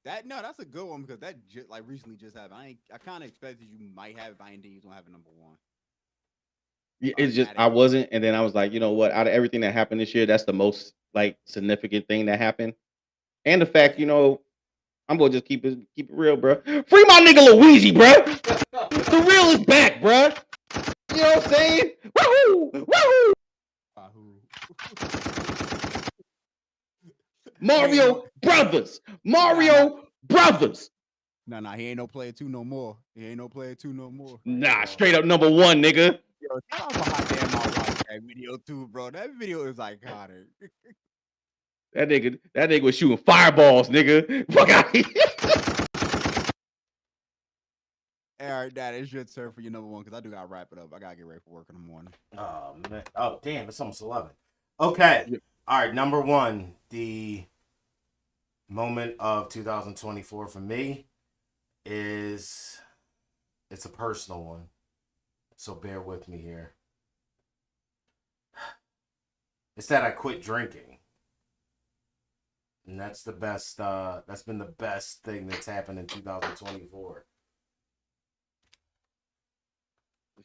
That's a good one because that like recently just happened. I kind of expected you might have it, but I didn't think you was gonna have a number one. Yeah, it's just I wasn't, and then I was like, you know what? Out of everything that happened this year, that's the most like significant thing that happened. And the fact, I'm gonna just keep it real, bro. Free my nigga Luigi, bro. The real is back, bro. You know what I'm saying? Woohoo! Woohoo! Mario Brothers. Mario Brothers. No, he ain't no player 2 no more. He ain't no player 2 no more. Nah, straight up number one, nigga. Yo, shout out to Hot Damn I watched that video too, bro. That video is iconic. That nigga was shooting fireballs, nigga. Fuck out here. All right, Dad, it's your turn for your number one because I do gotta wrap it up. I gotta get ready for work in the morning. Oh man! Oh damn! It's almost 11. Okay. Yep. All right. Number one, the moment of 2024 for me it's a personal one, so bear with me here. It's that I quit drinking, and that's the best. That's been the best thing that's happened in 2024.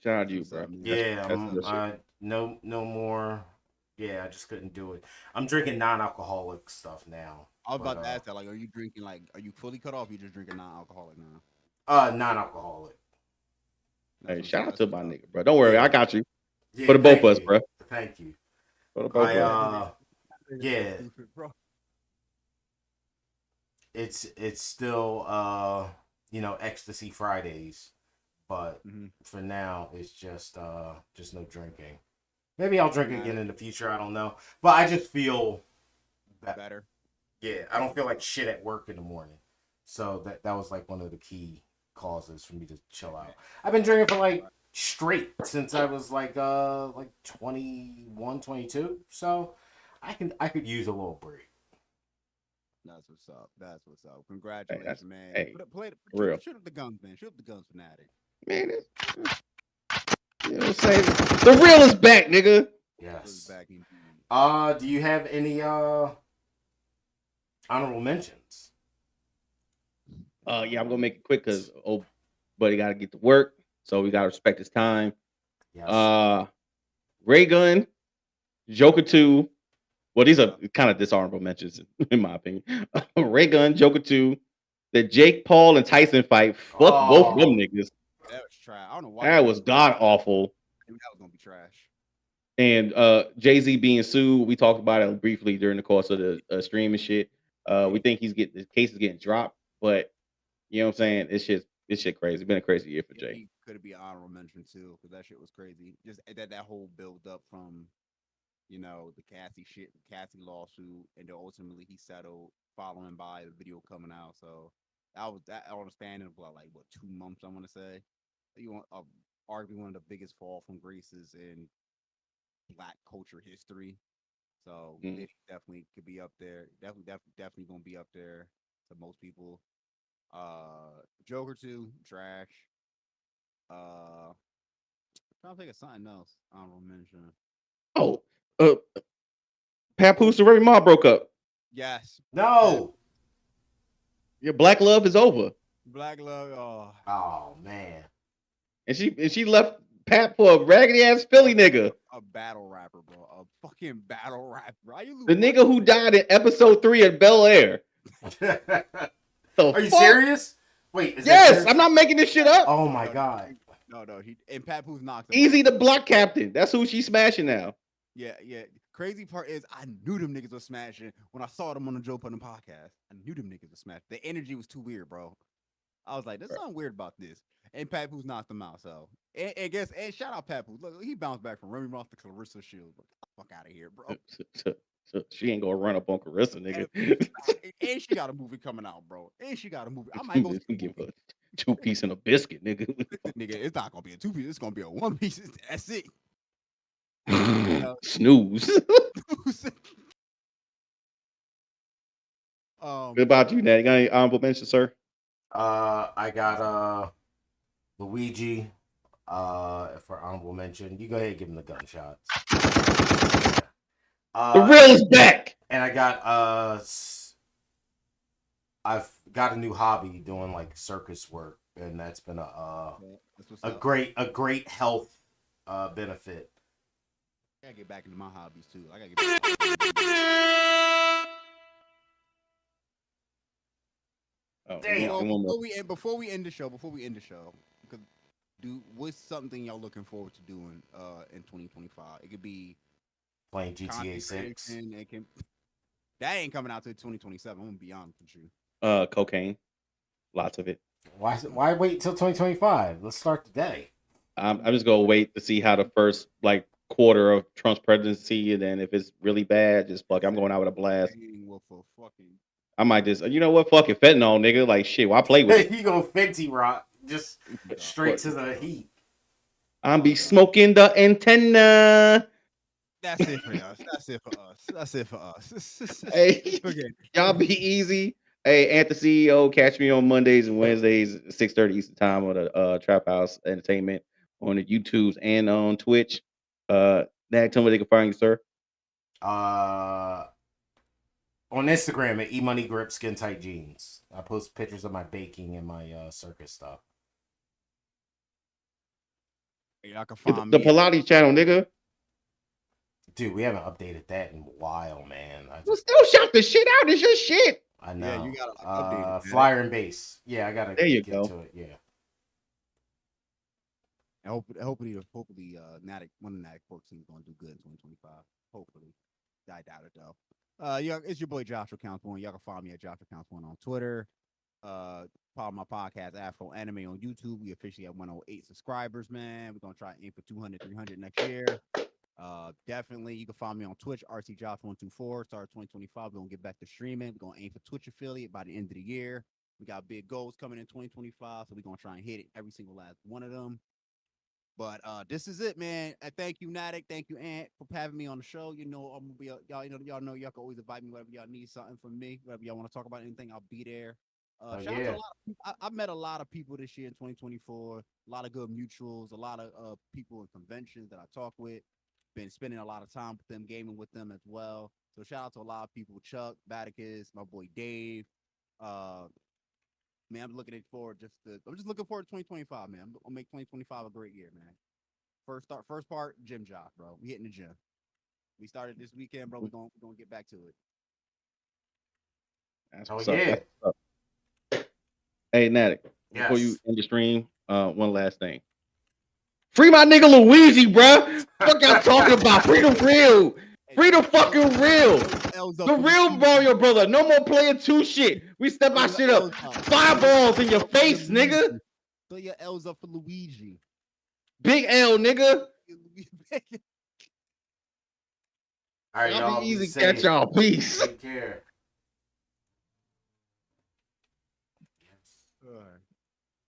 Shout out to you, bro. Yeah, no more. Yeah, I just couldn't do it. I'm drinking non-alcoholic stuff now. I was about to ask that. Like, are you drinking? Like, are you fully cut off? Or you just drinking non-alcoholic now? Non-alcoholic. Hey, shout out to my nigga, bro. Don't worry, I got you. For the both of us, bro. Thank you. For the both of us. Yeah. It's still Ecstasy Fridays, but for now it's just no drinking. Maybe I'll drink again in the future. I don't know, but I just feel better. Yeah, I don't feel like shit at work in the morning, so that was like one of the key causes for me to chill out. I've been drinking for like straight since I was like 21, 22, so I could use a little break. That's what's up. That's what's up. Congratulations, man. Hey, shoot up the guns, man. Shoot up the guns, fanatic. Man, you know what I'm saying? The real is back, nigga. Yes. Do you have any honorable mentions? Yeah, I'm gonna make it quick because old buddy gotta get to work, so we gotta respect his time. Yes. Ray Gun, Joker 2. Well, these are kind of dishonorable mentions in my opinion. Ray Gun, Joker 2, The Jake Paul and Tyson fight. Fuck both them niggas. That was trash. I don't know why. That was god awful. That was gonna be trash. And Jay-Z being sued, we talked about it briefly during the course of the stream and shit. We think the case is getting dropped, but you know what I'm saying? This shit crazy. It's been a crazy year for Jay. He could be honorable mention too, because that shit was crazy. Just that whole build up from, the Cassie lawsuit, and then ultimately he settled following by the video coming out. So that on the span of like 2 months, I want to say. You want arguably one of the biggest fall from graces in Black culture history. So it definitely could be up there. Definitely gonna be up there to most people. Joker 2, trash. Trying to think of something else. Honorable mention. Oh, Papoose and Remy Ma broke up. Yes. No. Your Black love is over. Black love. Oh man. And she left Pap for a raggedy ass Philly nigga. A battle rapper, bro. A fucking battle rapper. The nigga who died in episode 3 of Bel Air. Are you serious? Wait, yes, I'm not making this shit up. Oh my god. No, and Papoose knocked him Easy out. the block captain. That's who she's smashing now. Yeah. Crazy part is I knew them niggas were smashing when I saw them on the Joe Budden podcast. I knew them niggas were smashing. The energy was too weird, bro. I was like, there's something weird about this. And Papoose knocked him out. So and shout out Papoose. Look, he bounced back from Remy Ross to Clarissa Shields. Get the fuck out of here, bro. She ain't gonna run up on Carissa, nigga. And she got a movie coming out, bro. And she got a movie. I might go give a 2-piece and a biscuit, nigga. Nigga, it's not gonna be a 2-piece. It's gonna be a 1-piece. That's it. Snooze. What about you, Nat? You got any honorable mention, sir? I got Luigi for honorable mention. You go ahead and give him the gunshots. The real is back. And I got I've got a new hobby doing like circus work, and that's been a great health benefit. I gotta get back into my hobbies too. I gotta get back. Damn. Before we end the show, what's something y'all looking forward to doing in 2025? It could be playing GTA 6. That ain't coming out till 2027. I'm gonna be honest with you. Cocaine, lots of it. Why wait till 2025? Let's start today. I'm just gonna wait to see how the first quarter of Trump's presidency, and then if it's really bad, just fuck. I'm going out with a blast. I might just, you know what? Fuck it, fentanyl, nigga. Like shit. Why play with it? You go Fenty rock, just straight to the heat. I'm be smoking the antenna. That's it for us. That's it for us. Hey, okay. Y'all be easy. Hey, Anthony CEO, catch me on Mondays and Wednesdays, 6:30 Eastern Time on the Trap House Entertainment on the YouTubes and on Twitch. Nat, tell me where they can find you, sir. On Instagram at emoneygrip skin tight jeans. I post pictures of my baking and my circus stuff. Y'all can find the Pilates channel, nigga. Dude, we haven't updated that in a while, man. Well, still shout the shit out. It's your shit. I know. Yeah, you gotta update it. Flyer and base. Yeah, I gotta get to it. Yeah. And hopefully, Natick, one of the Natick Pork teams gonna do good in 2025. Hopefully, I doubt it though. It's your boy Joshua Counts One. Y'all can follow me at Joshua Counts One on Twitter. Follow my podcast Afro Anime on YouTube. We officially have 108 subscribers, man. We're gonna try to aim for 200, 300 next year. Definitely, you can follow me on Twitch, RCJosh124. Start 2025. We're gonna get back to streaming. We're gonna aim for Twitch affiliate by the end of the year. We got big goals coming in 2025, so we're gonna try and hit it every single last one of them. But this is it, man. Thank you, Natick. Thank you, Ant, for having me on the show. You know, I'm gonna be y'all. Y'all know y'all can always invite me whenever y'all need something from me. Whenever y'all want to talk about anything, I'll be there. Shout out to a lot of, I met a lot of people this year in 2024. A lot of good mutuals. A lot of people in conventions that I talk with. Been spending a lot of time with them, gaming with them as well. So shout out to a lot of people. Chuck, Vaticus, my boy Dave. Man, I'm looking forward. I'm just looking forward to 2025, man. I'll make 2025 a great year, man. First part, gym job, bro. We hitting the gym. We started this weekend, bro. We're gonna get back to it. That's what's up. Hey, Natick, before you Yes. end the stream, one last thing. Free my nigga Luigi, bruh. Fuck y'all talking about? Free the real. Free the fucking real. The real Mario brother. No more playing two shit. We step our shit up. Fireballs in your face, nigga. Throw your L's up for Luigi. Big L, nigga. All right, Y'all y'all be be easy safe. catch y'all. Peace.